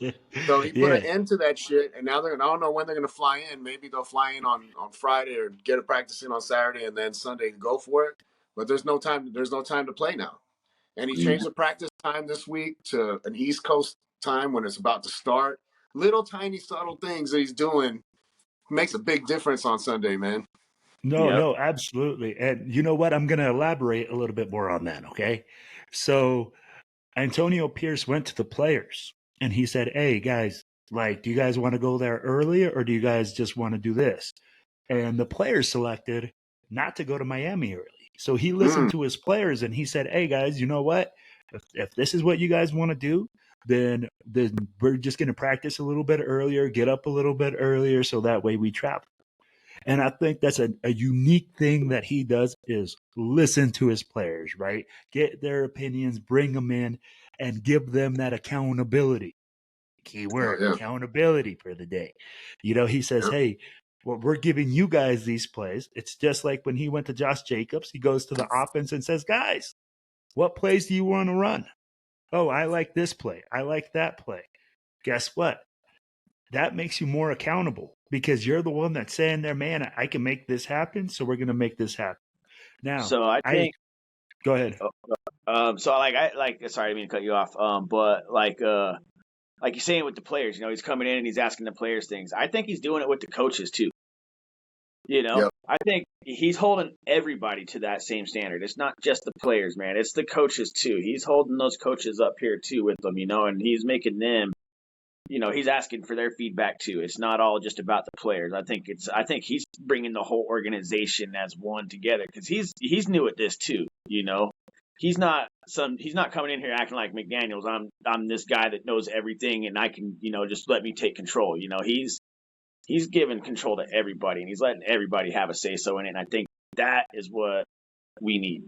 S2: So he put an
S1: Yeah.
S2: end to that shit, and now I don't know when they're gonna fly in. Maybe they'll fly in on Friday or get a practice in on Saturday, and then Sunday go for it. But there's no time. There's no time to play now. And he changed the practice time this week to an East Coast time when it's about to start. Little tiny subtle things that he's doing makes a big difference on Sunday, man.
S1: No, absolutely. And you know what? I'm going to elaborate a little bit more on that, okay? So Antonio Pierce went to the players and he said, "Hey, guys, like, do you guys want to go there earlier or do you guys just want to do this?" And the players selected not to go to Miami early. So he listened to his players and he said, "Hey, guys, you know what? If this is what you guys want to do, then we're just going to practice a little bit earlier, get up a little bit earlier so that way we travel." And I think that's a unique thing that he does is listen to his players, right? Get their opinions, bring them in, and give them that accountability. Keyword, accountability for the day. You know, he says, "Hey, well, we're giving you guys these plays." It's just like when he went to Josh Jacobs, he goes to the offense and says, "Guys, what plays do you want to run? Oh, I like this play. I like that play." Guess what? That makes you more accountable because you're the one that's saying there, "Man, I can make this happen, so we're going to make this happen." Now,
S4: So I think
S1: go ahead.
S4: so sorry, I didn't mean to cut you off. But like you're saying with the players, you know, he's coming in and he's asking the players things. I think he's doing it with the coaches too. You know, I think he's holding everybody to that same standard. It's not just the players, man. It's the coaches too. He's holding those coaches up here too with them, you know, and he's making them, you know, he's asking for their feedback too. It's not all just about the players. I think he's bringing the whole organization as one together because he's new at this too. You know, he's not coming in here acting like McDaniels. I'm this guy that knows everything and I can, you know, just let me take control. You know, he's giving control to everybody and he's letting everybody have a say so in it. And I think that is what we need.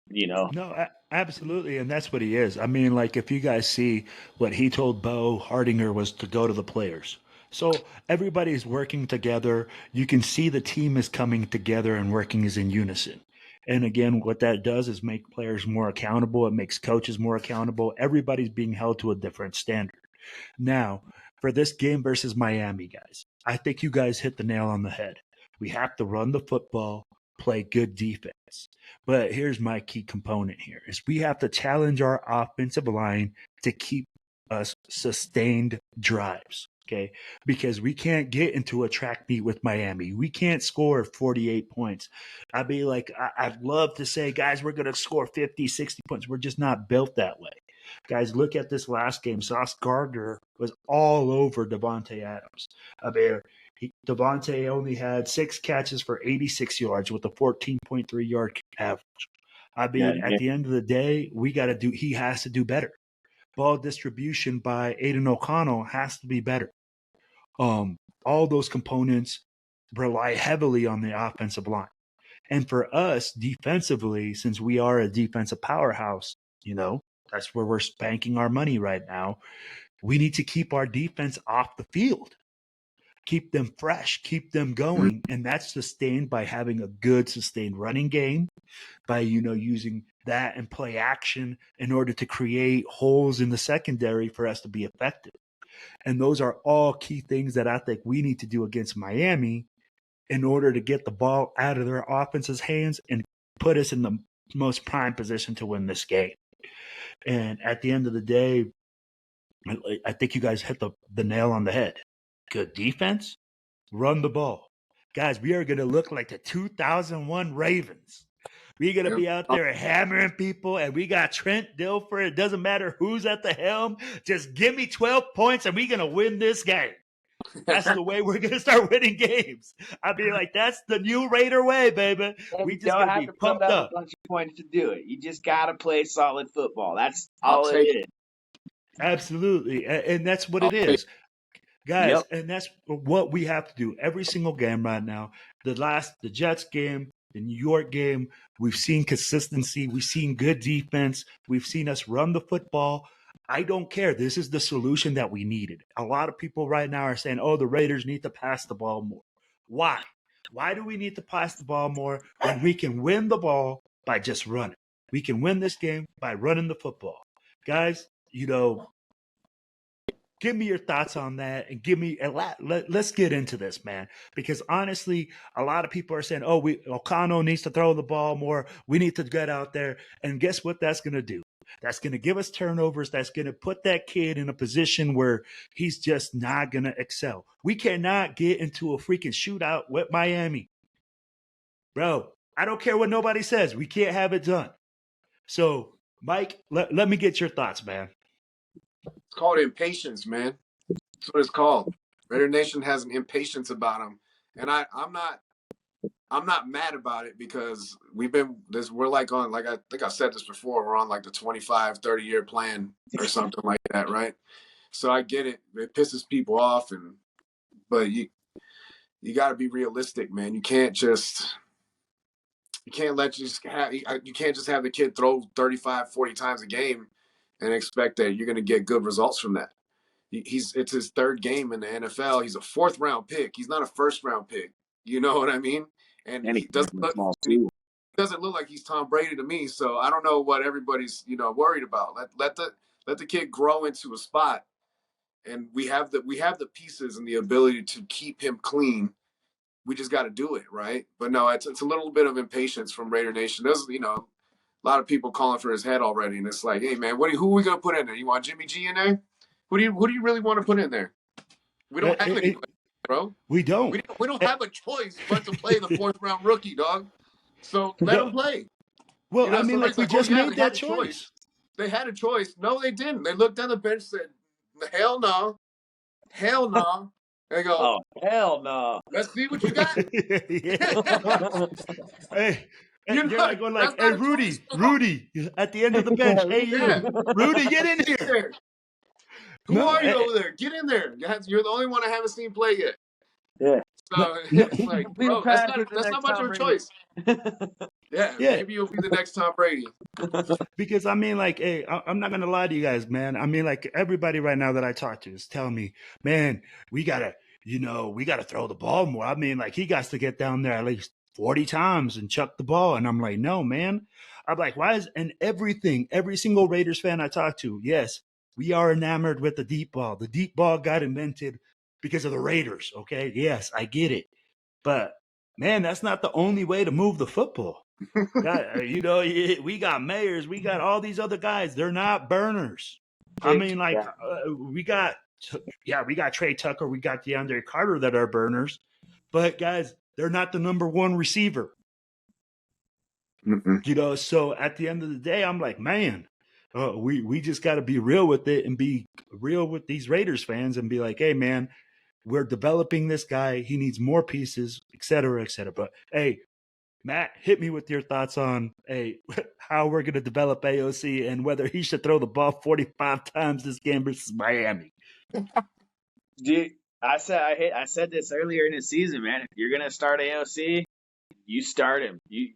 S4: You know.
S1: No, absolutely, and that's what he is. I mean, like if you guys see what he told Bo Hardinger was to go to the players. So everybody's working together. You can see the team is coming together and working as in unison. And again, what that does is make players more accountable. It makes coaches more accountable. Everybody's being held to a different standard. Now, for this game versus Miami, guys, I think you guys hit the nail on the head. We have to run the football, play good defense. But here's my key component here is we have to challenge our offensive line to keep us sustained drives. Okay. Because we can't get into a track meet with Miami. We can't score 48 points. I'd be like, I'd love to say, guys, we're going to score 50, 60 points. We're just not built that way. Guys, look at this last game. Sauce Gardner was all over Devontae Adams. I mean, Devontae only had 6 catches for 86 yards with a 14.3 yard average. I mean, at the end of the day, he has to do better. Ball distribution by Aiden O'Connell has to be better. All those components rely heavily on the offensive line. And for us defensively, since we are a defensive powerhouse, you know, that's where we're spanking our money right now. We need to keep our defense off the field, keep them fresh, keep them going. And that's sustained by having a good sustained running game, by, you know, using that and play action in order to create holes in the secondary for us to be effective. And those are all key things that I think we need to do against Miami in order to get the ball out of their offense's hands and put us in the most prime position to win this game. And at the end of the day, I think you guys hit the nail on the head. Good defense, run the ball. Guys, we are going to look like the 2001 Ravens. We're going to be out there hammering people, and we got Trent Dilfer. It doesn't matter who's at the helm. Just give me 12 points, and we're going to win this game. That's the way we're going to start winning games. I mean, like, that's the new Raider way, baby.
S4: And
S1: We
S4: you
S1: just
S4: don't
S1: got to
S4: have
S1: be
S4: to
S1: pumped
S4: put up
S1: up.
S4: a bunch of points to do it. You just got to play solid football. That's all it is.
S1: Absolutely. And that's what it is. Guys, and that's what we have to do every single game right now. The Jets game, the New York game, we've seen consistency. We've seen good defense. We've seen us run the football. I don't care. This is the solution that we needed. A lot of people right now are saying, oh, the Raiders need to pass the ball more. Why? Why do we need to pass the ball more when we can win the ball by just running? We can win this game by running the football. Guys, give me your thoughts on that and let's get into this, man. Because honestly, a lot of people are saying, O'Connell needs to throw the ball more. We need to get out there. And guess what that's going to do? That's going to give us turnovers. That's going to put that kid in a position where he's just not going to excel. We cannot get into a freaking shootout with Miami. Bro, I don't care what nobody says. We can't have it done. So, Mike, let me get your thoughts, man.
S2: It's called impatience, man. That's what it's called. Raider Nation has an impatience about them, and I'm not mad about it because we're like I think I said this before, we're on like the 25, 30-year plan or something like that, right? So I get it. It pisses people off, but you got to be realistic, man. You can't just have the kid throw 35, 40 times a game and expect that you're going to get good results from that. It's his third game in the NFL. He's a 4th round pick. He's not a 1st round pick. You know what I mean? And he doesn't look like he's Tom Brady to me. So I don't know what everybody's worried about. Let the kid grow into a spot, and we have the pieces and the ability to keep him clean. We just got to do it, right? But no, it's a little bit of impatience from Raider Nation. There's a lot of people calling for his head already, and it's like, hey man, who are we gonna put in there? You want Jimmy G in there? Who do you really want to put in there? We don't have anybody, bro.
S1: We don't.
S2: We don't have a choice but to play the 4th round rookie, dog. So let him play.
S1: Well, we just made that choice.
S2: They had a choice. No, they didn't. They looked down the bench, said, "Hell no, hell no." They go,
S4: "Oh, hell no."
S2: Let's see what you got.
S1: Hey. You're like going like, hey, Rudy, at the end of the bench. Hey, Rudy, get in here.
S2: Who are you over there? Get in there. You're the only one I haven't seen play yet.
S4: Yeah.
S2: So it's like, bro, that's not much of a choice. Yeah, maybe you'll be the next Tom Brady.
S1: Because hey, I'm not gonna lie to you guys, man. Everybody right now that I talk to is telling me, man, we gotta throw the ball more. He got to get down there at least 40 times and chuck the ball. And I'm like, no, man. I'm like, why is, and every single Raiders fan I talk to, yes, we are enamored with the deep ball. The deep ball got invented because of the Raiders, okay? Yes, I get it. But, man, that's not the only way to move the football. We got Mayers, we got all these other guys. They're not burners. We got Trey Tucker, we got DeAndre Carter that are burners. But, guys, they're not the number one receiver. So at the end of the day, I'm like, man, we just got to be real with it and be real with these Raiders fans and be like, hey, man, we're developing this guy. He needs more pieces, et cetera, et cetera. But, hey, Matt, hit me with your thoughts on how we're going to develop AOC and whether he should throw the ball 45 times this game versus Miami.
S4: Dude, I said this earlier in the season, man. If you're gonna start AOC, you start him. You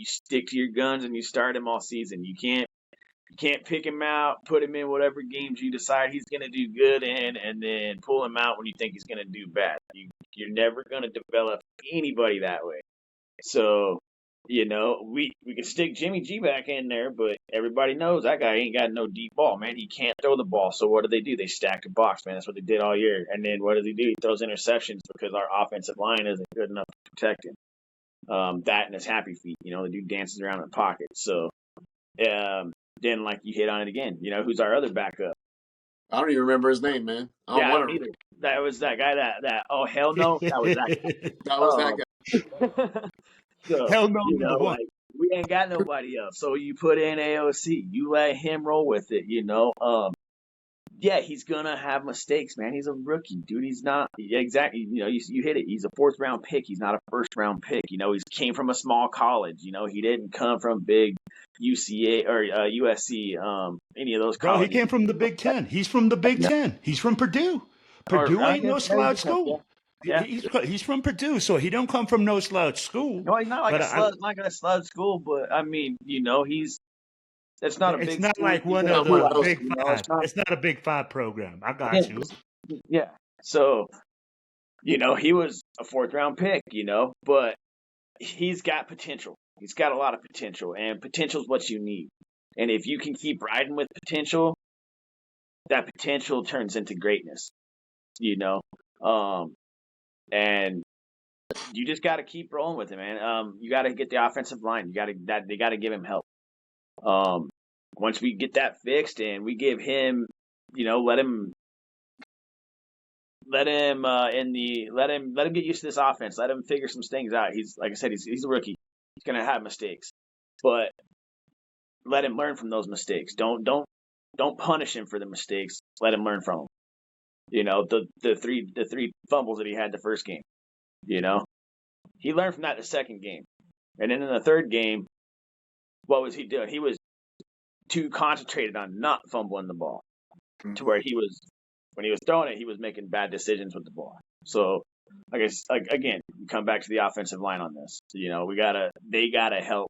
S4: stick to your guns and you start him all season. You can't pick him out, put him in whatever games you decide he's gonna do good in, and then pull him out when you think he's gonna do bad. You're never gonna develop anybody that way. So, we can stick Jimmy G back in there, but everybody knows that guy ain't got no deep ball, man. He can't throw the ball. So what do? They stack the box, man. That's what they did all year. And then what does he do? He throws interceptions because our offensive line isn't good enough to protect him. That and his happy feet, the dude dances around in the pocket. So, then like you hit on it again, who's our other backup?
S2: I don't even remember his name, man. I don't
S4: either. That was that guy that oh, hell no. That was that guy.
S2: That was that guy.
S4: So,
S1: hell no,
S4: we ain't got nobody else. So you put in AOC, you let him roll with it, he's gonna have mistakes, man. He's a rookie, dude. He's not exactly, you hit it. He's a 4th round pick. He's not a 1st round pick. He came from a small college. He didn't come from big UCA or USC, any of those colleges.
S1: Bro, he came from the Big Ten. He's from the Big Ten. He's from Purdue. Purdue ain't no slouch school. Yeah. He's from Purdue, so he don't come from no slouch school.
S4: No, he's not like a slouch school, but it's not a big.
S1: It's not
S4: school.
S1: like one of the Big Five. It's not a Big Five program. I got you.
S4: Yeah. So he was a 4th-round pick, but he's got potential. He's got a lot of potential, and potential is what you need. And if you can keep riding with potential, that potential turns into greatness, and you just got to keep rolling with him, man. You got to get the offensive line. They got to give him help. Once we get that fixed and we give him, let him let him get used to this offense. Let him figure some things out. He's, like I said, he's a rookie. He's gonna have mistakes, but let him learn from those mistakes. Don't punish him for the mistakes. Let him learn from them. The three fumbles that he had the first game. He learned from that the second game, and then in the third game, what was he doing? He was too concentrated on not fumbling the ball, to where when he was throwing it, he was making bad decisions with the ball. So, I guess, again, we come back to the offensive line on this. They gotta help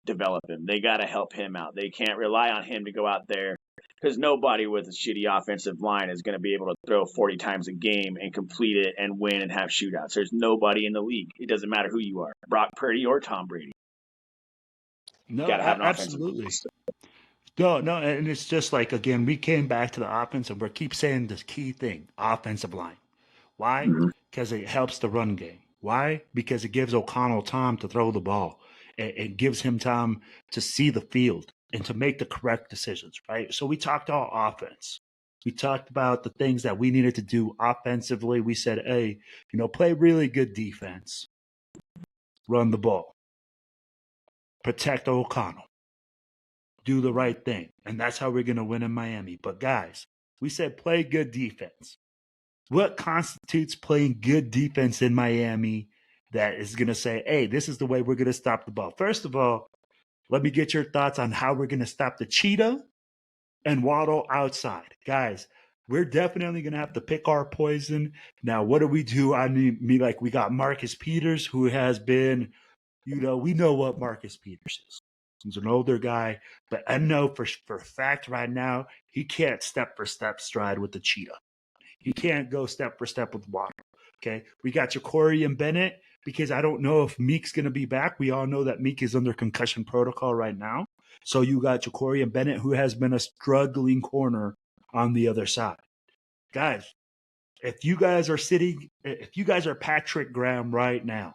S4: develop him. They gotta help him out. They can't rely on him to go out there, because nobody with a shitty offensive line is going to be able to throw 40 times a game and complete it and win and have shootouts. There's nobody in the league. It doesn't matter who you are, Brock Purdy or Tom Brady.
S1: No,
S4: Gotta have an
S1: absolutely. No, and it's just like, again, we came back to the offense, and we keep saying this key thing, offensive line. Why? Because it helps the run game. Why? Because it gives O'Connell time to throw the ball. It gives him time to see the field and to make the correct decisions, right? So we talked all offense. We talked about the things that we needed to do offensively. We said, hey, play really good defense. Run the ball. Protect O'Connell. Do the right thing. And that's how we're going to win in Miami. But guys, we said play good defense. What constitutes playing good defense in Miami that is going to say, hey, this is the way we're going to stop the ball? First of all, let me get your thoughts on how we're going to stop the cheetah and Waddle outside. Guys, we're definitely going to have to pick our poison. Now, what do we do? I mean, like, we got Marcus Peters, who has been, we know what Marcus Peters is. He's an older guy, but I know for a fact right now, he can't step for step stride with the cheetah. He can't go step for step with Waddle. Okay, we got Ja'Cory and Bennett, because I don't know if Meek's going to be back. We all know that Meek is under concussion protocol right now. So you got Ja'Cory and Bennett, who has been a struggling corner on the other side. Guys, if you guys are Patrick Graham right now,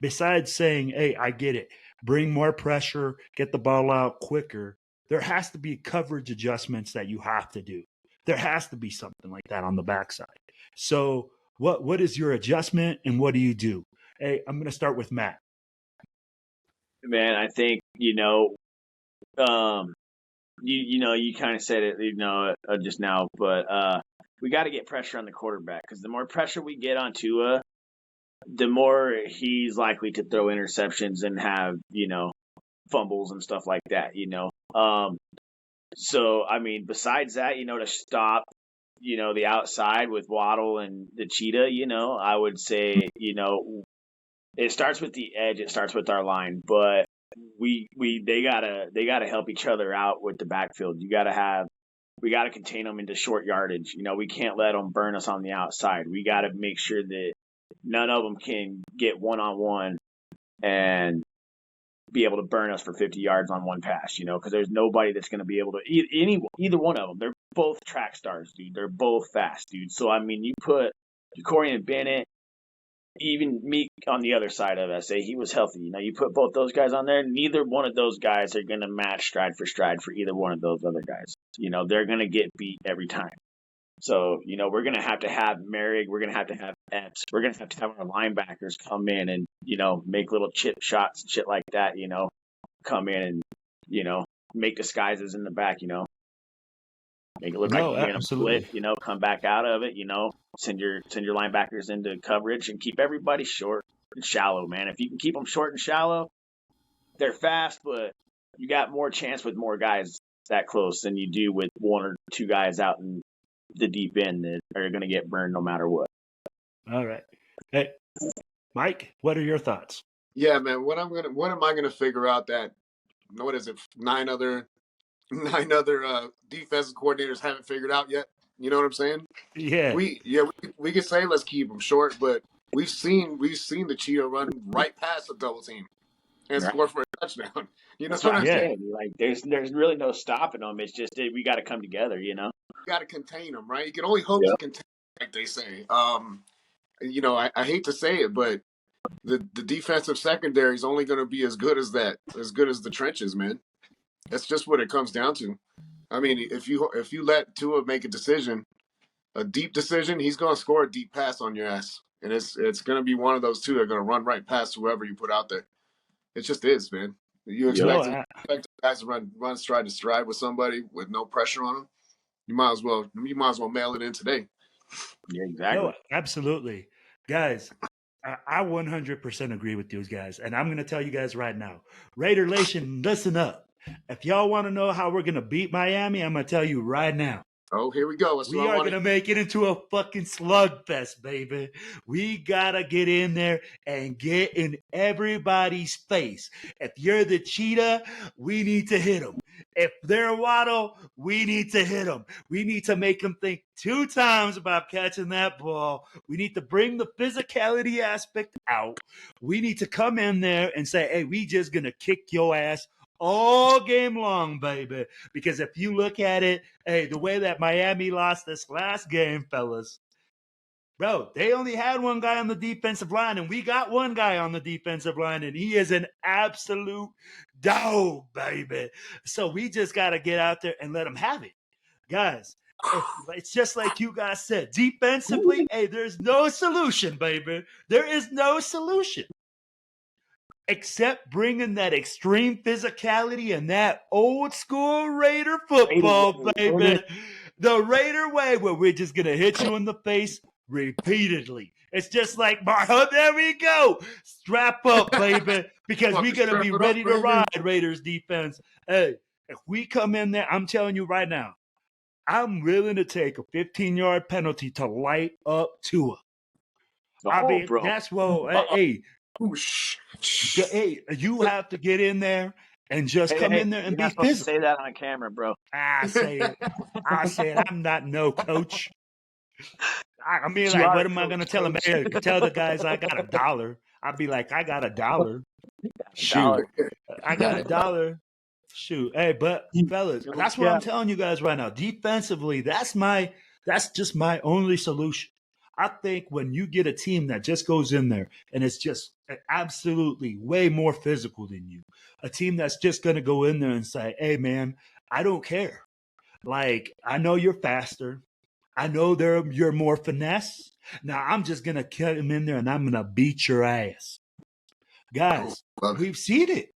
S1: besides saying, hey, I get it, bring more pressure, get the ball out quicker, there has to be coverage adjustments that you have to do. There has to be something like that on the backside. So what is your adjustment, and what do you do? Hey, I'm going to start with Matt.
S4: Man, I think, you kind of said it, just now, but we got to get pressure on the quarterback, because the more pressure we get on Tua, the more he's likely to throw interceptions and have, fumbles and stuff like that, So, I mean, besides that, to stop, the outside with Waddle and the cheetah, I would say, it starts with the edge. It starts with our line, but they gotta help each other out with the backfield. We gotta contain them into short yardage. We can't let them burn us on the outside. We gotta make sure that none of them can get one-on-one and be able to burn us for 50 yards on one pass, because there's nobody that's going to be able to either one of them. They're both track stars, dude. They're both fast, dude. So, I mean, you put Ja'Cory and Bennett, even Meek on the other side of it, say he was healthy. You put both those guys on there, neither one of those guys are going to match stride for either one of those other guys. They're going to get beat every time. So, we're going to have Merrick. We're going to have Epps. We're going to have our linebackers come in and, make little chip shots and shit like that, come in and, make disguises in the back, make it look like you're in a split, come back out of it, send your linebackers into coverage and keep everybody short and shallow, man. If you can keep them short and shallow, they're fast, but you got more chance with more guys that close than you do with one or two guys out in the deep end that are going to get burned no matter what.
S1: All right. Hey, Mike, what are your thoughts?
S2: Yeah, man. What am I gonna figure out that, what is it, nine other defensive coordinators haven't figured out yet? You know what I'm saying?
S1: Yeah.
S2: We could say let's keep him short, but we've seen the Cheetah run right past a double team and
S4: Right.
S2: score for a touchdown. You know
S4: That's
S2: what
S4: what
S2: I'm
S4: I'm
S1: Yeah.
S2: saying?
S4: saying. Like, there's really no stopping them. It's just we got to come together, you know.
S2: You got to contain them, right? You can only hope
S4: Yeah.
S2: to contain, like they say. I hate to say it, but the defensive secondary is only going to be as good as the trenches, man. That's just what it comes down to. I mean, if you let Tua make a deep decision, he's going to score a deep pass on your ass, and it's going to be one of those two that are going to run right past whoever you put out there. It just is, man. You
S4: Yep.
S2: expect
S1: No,
S2: guys to run stride to stride with somebody with no pressure on them. You might as well mail it in today.
S4: Yeah,
S1: no,
S4: exactly.
S1: absolutely. Guys, I 100% agree with those guys. And I'm going to tell you guys right now, Raider Nation, listen up. If y'all want to know how we're going to beat Miami, I'm going to tell you right now.
S2: Oh, here we go. That's what
S1: We
S2: I
S1: are
S2: want
S1: going to make it into a fucking slugfest, baby. We got to get in there and get in everybody's face. If you're the Cheetah, we need to hit them. If they're Waddle, we need to hit them. We need to make them think 2 times about catching that ball. We need to bring the physicality aspect out. We need to come in there and say, hey, we just going to kick your ass all game long, baby. Because if you look at it, hey, the way that Miami lost this last game, fellas, bro, they only had one guy on the defensive line, and we got one guy on the defensive line, and he is an absolute dog, baby. So we just got to get out there and let him have it. Guys, it's just like you guys said, defensively, hey, there's no solution, baby. There is no solution except bringing that extreme physicality and that old school Raider football, baby. The Raider way, where we're just going to hit you in the face repeatedly. It's just like, there we go. Strap up, baby, because we're going to be ready to ride, Raiders defense. Hey, if we come in there, I'm telling you right now, I'm willing to take a 15-yard penalty to light up Tua. I mean,
S4: bro.
S1: that's what, hey,
S2: Whoosh.
S1: hey, you have to get in there and just come in there and
S4: You're
S1: be
S4: not supposed to
S1: physical.
S4: say that on camera, bro.
S1: I say it. I'm not no coach. I mean,
S4: You
S1: like,
S4: are
S1: what
S4: a
S1: am I going to
S4: coach,
S1: tell them?
S4: coach.
S1: Hey, tell the guys I got $1. I'd be like, I got $1. Shoot,
S4: Dollar.
S1: I got $1. Shoot, hey, but fellas, that's what I'm telling you guys right now. Defensively, that's just my only solution. I think when you get a team that just goes in there and it's just absolutely way more physical than you, a team that's just going to go in there and say, hey, man, I don't care. Like, I know you're faster. I know you're more finesse. Now I'm just going to cut him in there and I'm going to beat your ass. Guys, we've seen it.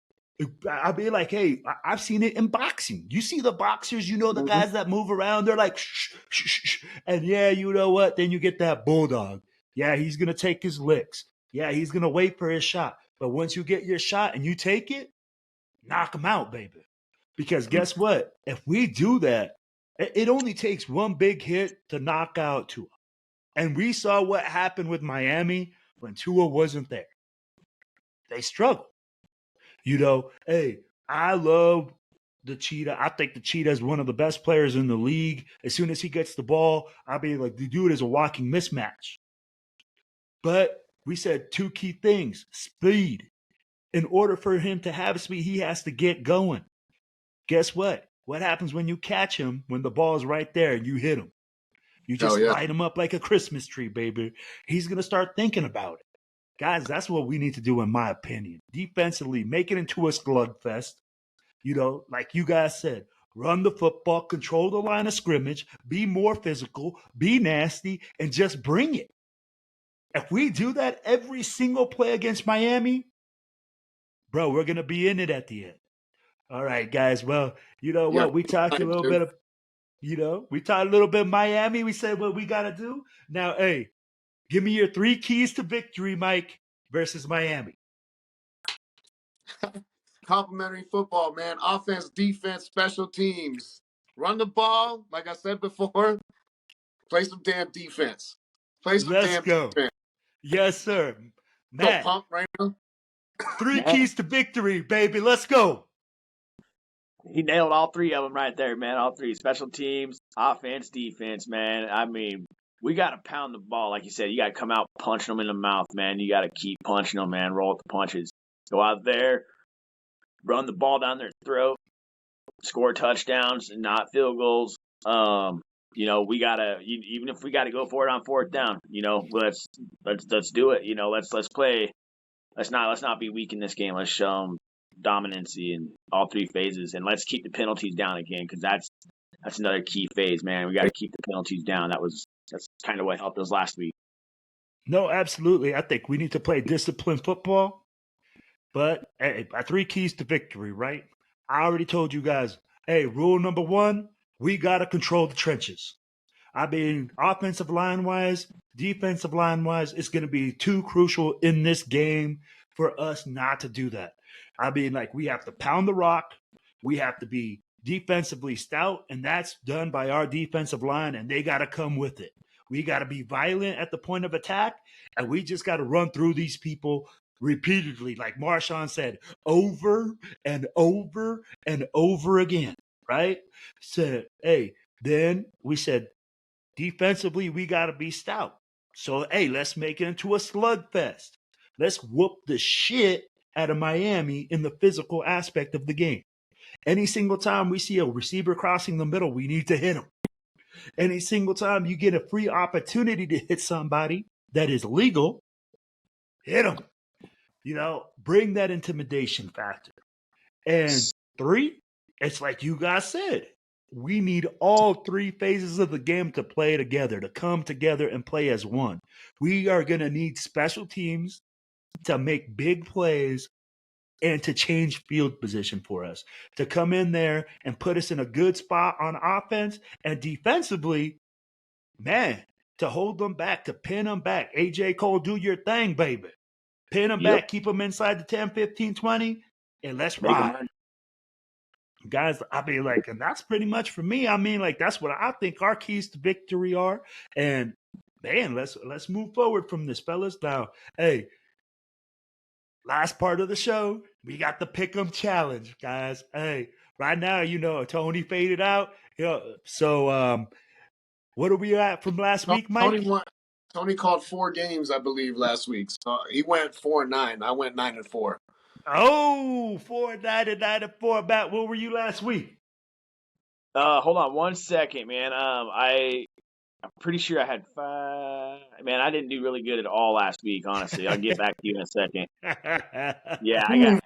S1: I'll be like, hey, I've seen it in boxing. You see the boxers, the guys that move around, they're like, shh, shh, shh. And yeah, you know what? Then you get that bulldog. Yeah, he's going to take his licks. Yeah, he's going to wait for his shot. But once you get your shot and you take it, knock him out, baby. Because guess what? If we do that, it only takes one big hit to knock out Tua. And we saw what happened with Miami when Tua wasn't there. They struggled. Hey, I love the Cheetah. I think the Cheetah is one of the best players in the league. As soon as he gets the ball, I'll be like, the dude is a walking mismatch. But we said 2 key things. Speed. In order for him to have speed, he has to get going. Guess what? What happens when you catch him when the ball is right there and you hit him? You just light him up like a Christmas tree, baby. He's going to start thinking about it. Guys, that's what we need to do, in my opinion. Defensively, make it into a slugfest. Like you guys said, run the football, control the line of scrimmage, be more physical, be nasty, and just bring it. If we do that every single play against Miami, bro, we're going to be in it at the end. All right, guys. Well, you know what? We talked a little bit of, we talked a little bit of Miami. We said what we got to do. Now, hey, give me your 3 keys to victory, Mike, versus Miami.
S2: Complimentary football, man. Offense, defense, special teams. Run the ball, like I said before. Play some damn defense.
S1: Let's go. Defense. Yes, sir. Matt,
S2: go pump right now.
S1: 3 keys to victory, baby. Let's go.
S4: He nailed all three of them right there, man. All three. Special teams, offense, defense, man. I mean, we got to pound the ball. Like you said, you got to come out punching them in the mouth, man. You got to keep punching them, man. Roll with the punches. Go out there, run the ball down their throat, score touchdowns and not field goals. We gotta, even if we gotta go for it on fourth down, let's do it. Let's play. Let's not be weak in this game. Let's show them dominancy in all three phases, and let's keep the penalties down again, because that's another key phase, man. We got to keep the penalties down. That's kind of what helped us last week.
S1: No, absolutely. I think we need to play disciplined football, but hey, 3 keys to victory, right? I already told you guys, hey, rule number 1, we got to control the trenches. I mean, offensive line-wise, defensive line-wise, it's going to be too crucial in this game for us not to do that. I mean, like, we have to pound the rock. We have to be defensively stout, and that's done by our defensive line, and they got to come with it. We got to be violent at the point of attack, and we just got to run through these people repeatedly, like Marshawn said, over and over and over again, right? So, hey, then we said, defensively, we got to be stout. So, hey, let's make it into a slugfest. Let's whoop the shit out of Miami in the physical aspect of the game. Any single time we see a receiver crossing the middle, we need to hit him. Any single time you get a free opportunity to hit somebody that is legal, hit them. Bring that intimidation factor. And 3, it's like you guys said, we need all 3 phases of the game to play together, to come together and play as one. We are going to need special teams to make big plays and to change field position for us, to come in there and put us in a good spot on offense, and defensively, man, to hold them back, to pin them back. AJ Cole, do your thing, baby. Pin them back, keep them inside the 10, 15, 20, and let's ride. Guys, I mean, like, and that's pretty much for me. I mean, like, that's what I think our keys to victory are. And man, let's move forward from this, fellas. Now, hey, last part of the show, we got the Pick'em Challenge, guys. Hey, right now, Tony faded out. So what are we at from last week, Mike?
S2: Tony called 4 games, I believe, last week. So he went 4-9. I went 9-4.
S1: Oh, 4-9 and 9-4. Matt, what were you last week?
S4: Hold on 1 second, man. I'm pretty sure I had 5. Man, I didn't do really good at all last week, honestly. I'll get back to you in a second. Yeah,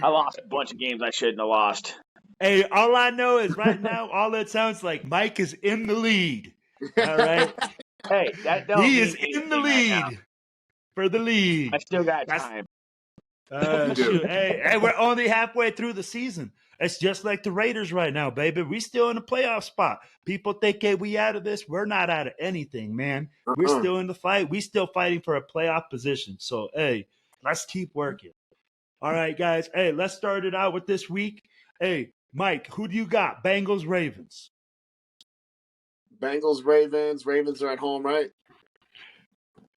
S4: I lost a bunch of games I shouldn't have lost.
S1: Hey, all I know is right now, all it sounds like Mike is in the lead. All right.
S4: Hey,
S1: he is in the lead for the lead.
S4: I still got time.
S1: Shoot. Hey, we're only halfway through the season. It's just like the Raiders right now, baby. We still in the playoff spot. People think, hey, we out of this. We're not out of anything, man. We're still in the fight. We still fighting for a playoff position. So, hey, let's keep working. All right, guys. Hey, let's start it out with this week. Hey, Mike, who do you got? Bengals, Ravens.
S2: Bengals, Ravens. Ravens are at home, right?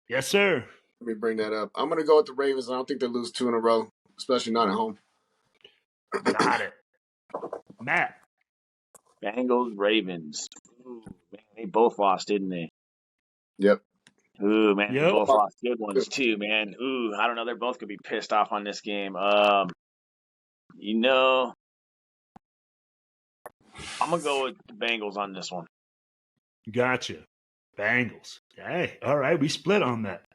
S1: Yes, sir.
S2: Let me bring that up. I'm going to go with the Ravens. I don't think they lose 2 in a row, especially not at home.
S1: Got it. Matt.
S4: Bengals, Ravens. Ooh, man, they both lost, didn't they?
S2: Yep.
S4: Ooh, man, they both lost good ones too, man. Ooh, I don't know. They're both going to be pissed off on this game. I'm going to go with the Bengals on this one.
S1: Gotcha. Bengals. Hey, all right. We split on that.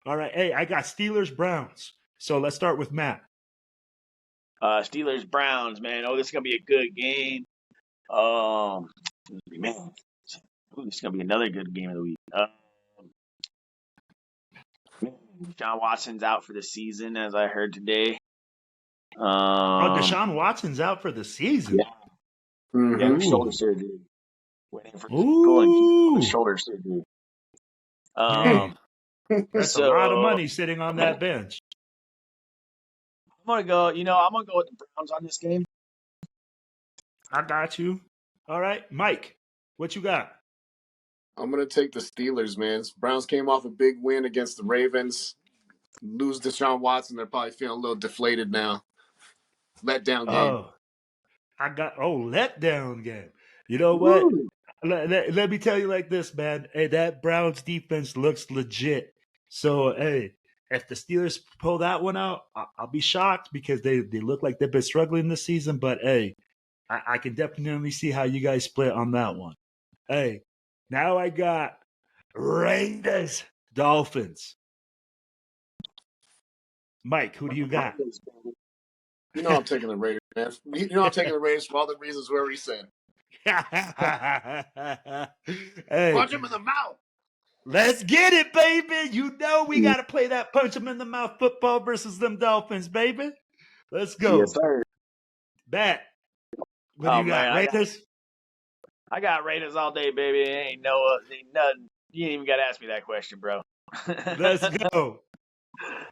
S1: All right. Hey, I got Steelers, Browns. So let's start with Matt.
S4: Steelers, Browns, man. Oh, this is going to be a good game. Man. Ooh, this is going to be another good game of the week. Deshaun Watson's out for the season, as I heard today.
S1: Deshaun Watson's out for the season?
S4: Yeah. Yeah, shoulder surgery. Waiting for going shoulder surgery.
S1: That's a lot of money sitting on that bench.
S4: I'm gonna go with the Browns on this game.
S1: I got you. All right, Mike, what you got?
S2: I'm gonna take the Steelers, man. Browns came off a big win against the Ravens. Lose Deshaun Watson, they're probably feeling a little deflated now. Let down game.
S1: I got letdown game. You know what?
S4: Woo.
S1: Let me tell you like this, man. Hey, that Browns defense looks legit. So, hey, if the Steelers pull that one out, I'll be shocked because they look like they've been struggling this season. But hey, I can definitely see how you guys split on that one. Hey, now I got Raiders Dolphins. Mike, who do you got?
S2: You know I'm taking the Raiders, man. You know I'm taking the Raiders for all the reasons we already said.
S1: Hey,
S3: Punch him in the mouth.
S1: let's get it, baby. You know we got to play that punch them in the mouth football versus them Dolphins, baby. Let's go.
S4: Yes, sir.
S1: Bet. What do you got,
S4: man,
S1: Raiders?
S4: I got Raiders all day, baby. Ain't nothing. You ain't even got to ask me that question, bro.
S1: Let's go.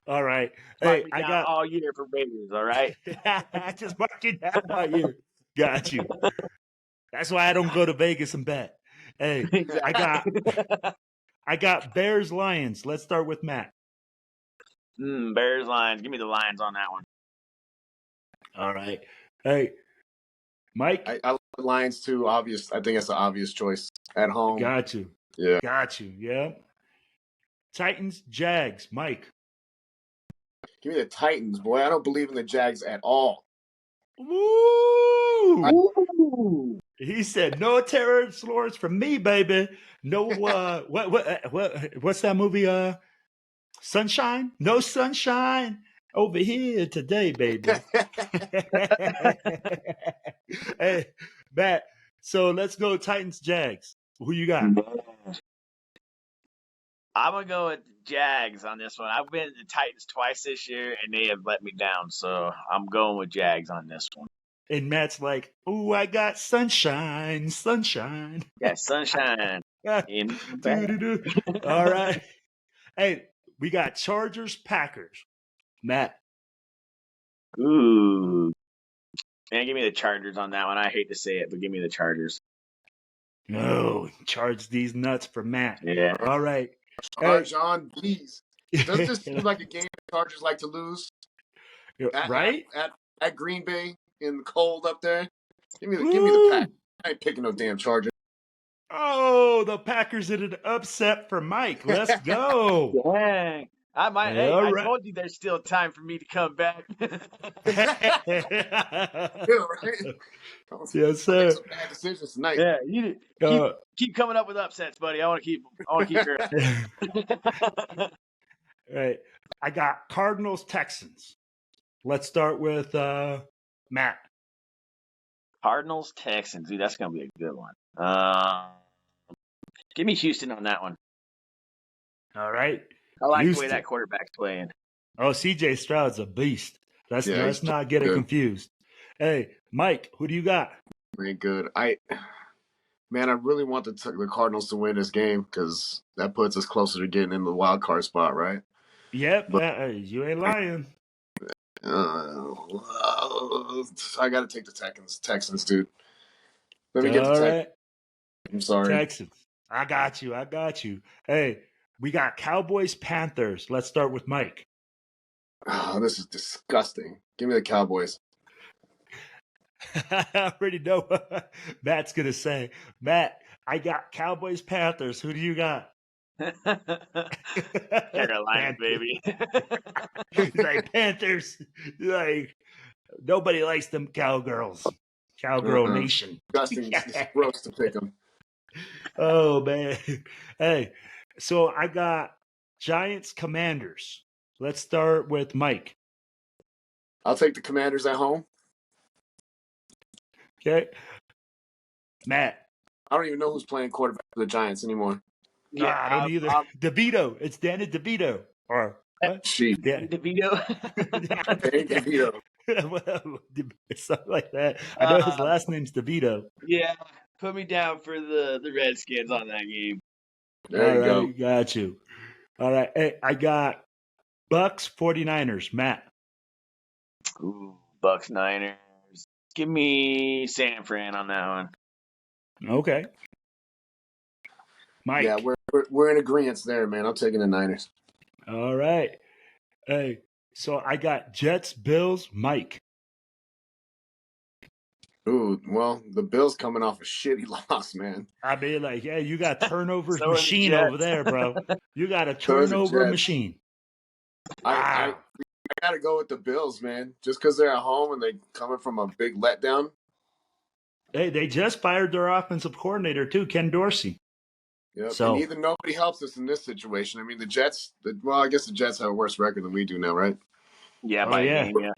S1: All right. Hey, I got
S4: all year for Raiders. All right.
S1: I just marked it down all year. Got you. That's why I don't go to Vegas and bet. Hey,
S4: Exactly.
S1: I got Bears Lions. Let's start with Matt.
S4: Bears Lions. Give me the Lions on that one.
S1: All right. Hey, Mike.
S2: I like the Lions too. Obvious. I think it's an obvious choice at home.
S1: Got you.
S2: Yeah.
S1: Got you. Yeah. Titans, Jags, Mike.
S2: Give me the Titans, boy. I don't believe in the Jags at all.
S1: Woo!
S4: Ooh.
S1: He said, "No terror slurs from me, baby. No, what's that movie? Sunshine? No sunshine over here today, baby." Hey, Matt. So let's go Titans, Jags. Who you got?
S4: I'm gonna go with Jags on this one. I've been to the Titans twice this year, and they have let me down. So I'm going with Jags on this one.
S1: And Matt's like, "Ooh, I got sunshine, sunshine."
S4: Yeah, sunshine.
S1: Doo-doo-doo. All right. Hey, we got Chargers, Packers. Matt.
S4: Ooh. Man, give me the Chargers on that one. I hate to say it, but give me the Chargers.
S1: No, charge these nuts for Matt.
S4: Yeah.
S1: All right.
S2: Charge on these. Doesn't this seem like a game the Chargers like to lose?
S1: Right?
S2: At Green Bay in the cold up there. Give me the Pack. I ain't picking no damn Chargers.
S1: Oh, the Packers did an upset for Mike. Let's go.
S4: Dang. I told you there's still time for me to come back.
S2: Yeah, right?
S1: Yes, sir.
S2: Make some bad decisions tonight.
S4: Yeah, you keep coming up with upsets, buddy. I want to keep your.
S1: All right. I got Cardinals, Texans. Let's start with Matt.
S4: Cardinals, Texans. Dude, that's gonna be a good one. Give me Houston on that one.
S1: All right.
S4: I like
S1: Houston.
S4: the way that quarterback's playing.
S1: Oh, CJ Stroud's a beast. Let's not get it confused. Hey, Mike, who do you got?
S2: Very good. I really want the Cardinals to win this game because that puts us closer to getting in the wild card spot, right?
S1: Yep, you ain't lying.
S2: I got to take the Texans, dude. Let me get the Texans. Right. I'm sorry.
S1: Texans. I got you. Hey, we got Cowboys, Panthers. Let's start with Mike.
S2: Oh, this is disgusting. Give me the Cowboys.
S1: I already know what Matt's going to say. Matt, I got Cowboys, Panthers. Who do you got?
S4: Carolina, baby.
S1: He's like, Panthers. Like, nobody likes them cowgirls. Cowgirl Nation.
S2: Disgusting. It's gross to pick them.
S1: Oh, man. Hey, so I got Giants, Commanders. Let's start with Mike.
S2: I'll take the Commanders at home.
S1: Okay. Matt.
S2: I don't even know who's playing quarterback for the Giants anymore.
S1: Yeah, I don't either. DeVito. It's Danny DeVito. Or what?
S4: DeVito.
S2: Danny DeVito.
S1: Something like that. I know his last name's DeVito.
S4: Yeah. Put me down for the Redskins on that game.
S2: There you go.
S1: Got you. All right. Hey, I got Bucks 49ers. Matt.
S4: Ooh, Bucks Niners. Give me San Fran on that one.
S1: Okay. Mike.
S2: Yeah, we're in agreement there, man. I'm taking the Niners.
S1: All right. Hey, so I got Jets, Bills, Mike.
S2: Ooh, well, the Bills coming off a shitty loss, man.
S1: I mean, like, yeah, you got turnovers
S4: So are the
S1: machine
S4: Jets.
S1: over there, bro. You got a
S2: So is the
S1: turnover
S2: Jets.
S1: machine.
S2: I
S1: Wow.
S2: gotta go with the Bills, man. Just because they're at home and they coming from a big letdown.
S1: Hey, they just fired their offensive coordinator too, Ken Dorsey.
S2: Yep.
S1: So
S2: And even nobody helps us in this situation. I mean, the Jets. Well, I guess the Jets have a worse record than we do now, right?
S4: Yeah,
S1: Oh,
S4: by
S1: yeah.
S4: a game, yeah.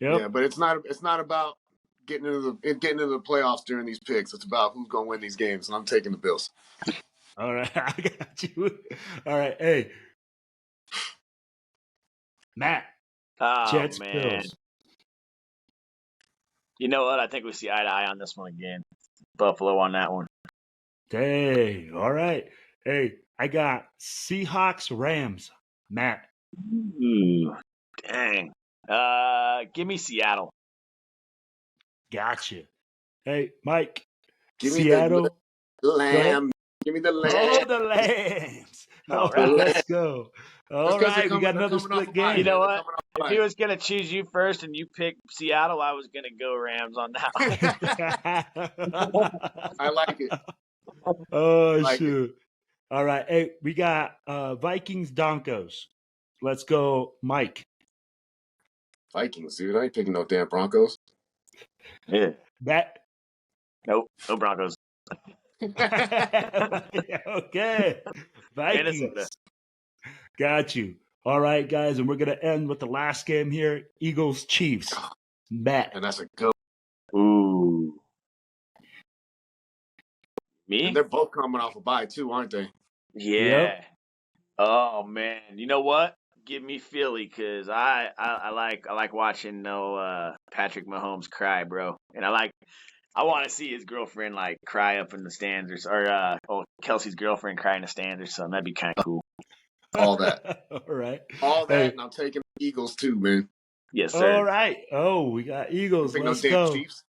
S1: Yep.
S2: Yeah, but it's not about getting into the playoffs during these picks. It's about who's going to win these games, and I'm taking the Bills.
S1: All right, I got you. All right, hey, Matt,
S4: Oh,
S1: Jets,
S4: man.
S1: Bills.
S4: You know what? I think we see eye to eye on this one again. Buffalo on that one.
S1: Dang. All right. Hey, I got Seahawks, Rams. Matt.
S4: Ooh, dang. Give me Seattle.
S1: Gotcha. Hey, Mike.
S2: Give me
S1: Seattle.
S2: the lamb. Give me the lamb.
S1: Oh, the Lambs.
S4: All
S1: Oh,
S4: right.
S1: let's go. All right, we got another split game.
S4: You know what? If he was going to choose you first and you picked Seattle, I was going to go Rams on that one.
S2: I like it.
S1: Oh,
S2: Like
S1: shoot. All right. Hey, we got Vikings, Broncos. Let's go, Mike.
S2: Vikings, dude. I ain't picking no damn Broncos.
S4: Yeah.
S1: That.
S4: Nope. No Broncos.
S1: Okay. Vikings.
S4: Minnesota.
S1: Got you. All right, guys, and we're going to end with the last game here. Eagles, Chiefs. Matt.
S2: And that's a go.
S4: Ooh. Me?
S2: And they're both coming off a bye too, aren't they?
S4: Yeah.
S1: Yep.
S4: Oh man. You know what? Give me Philly because I like watching Patrick Mahomes cry, bro. And I want to see his girlfriend like cry up in the stands or Kelsey's girlfriend cry in the stands or something. That'd be kind of cool.
S2: All that.
S1: All right.
S2: All that,
S1: Hey.
S2: and I'm taking the Eagles too, man.
S4: Yes, sir.
S1: All right. Oh, we got Eagles.
S2: No
S1: Let's
S2: damn
S1: go.
S2: Chiefs.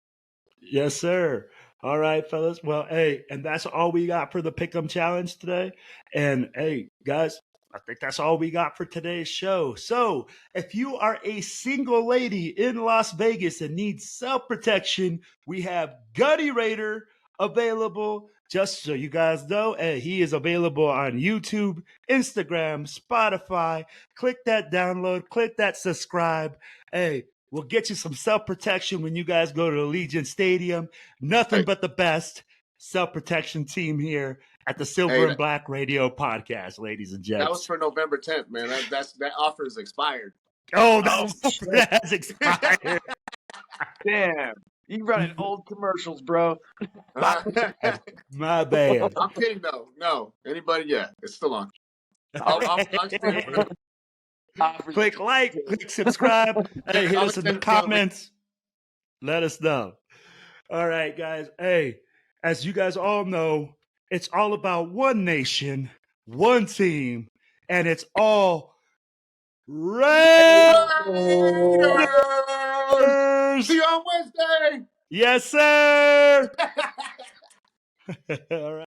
S1: Yes, sir. All right, fellas. Well, hey, and that's all we got for the Pick'em Challenge today. And hey, guys, I think that's all we got for today's show. So if you are a single lady in Las Vegas and needs self-protection, we have Gunny Raider available. Just so you guys know, he is available on YouTube, Instagram, Spotify. Click that download, click that subscribe. Hey, we'll get you some self-protection when you guys go to Allegiant Stadium. Nothing but the best self-protection team here at the Silver and Black Radio Podcast, ladies and gents.
S2: That was for November 10th, man. That offer is expired.
S1: Oh, that has expired.
S4: Damn. You running old commercials, bro.
S1: My bad.
S2: I'm kidding, though. No. Anybody? Yeah, it's still on. I'll
S1: Click like, click subscribe. Hey, hit us in the comments. Let us know. All right, guys. Hey, as you guys all know, it's all about one nation, one team, and it's all Raiders.
S2: See you on Wednesday.
S1: Yes, sir. All right.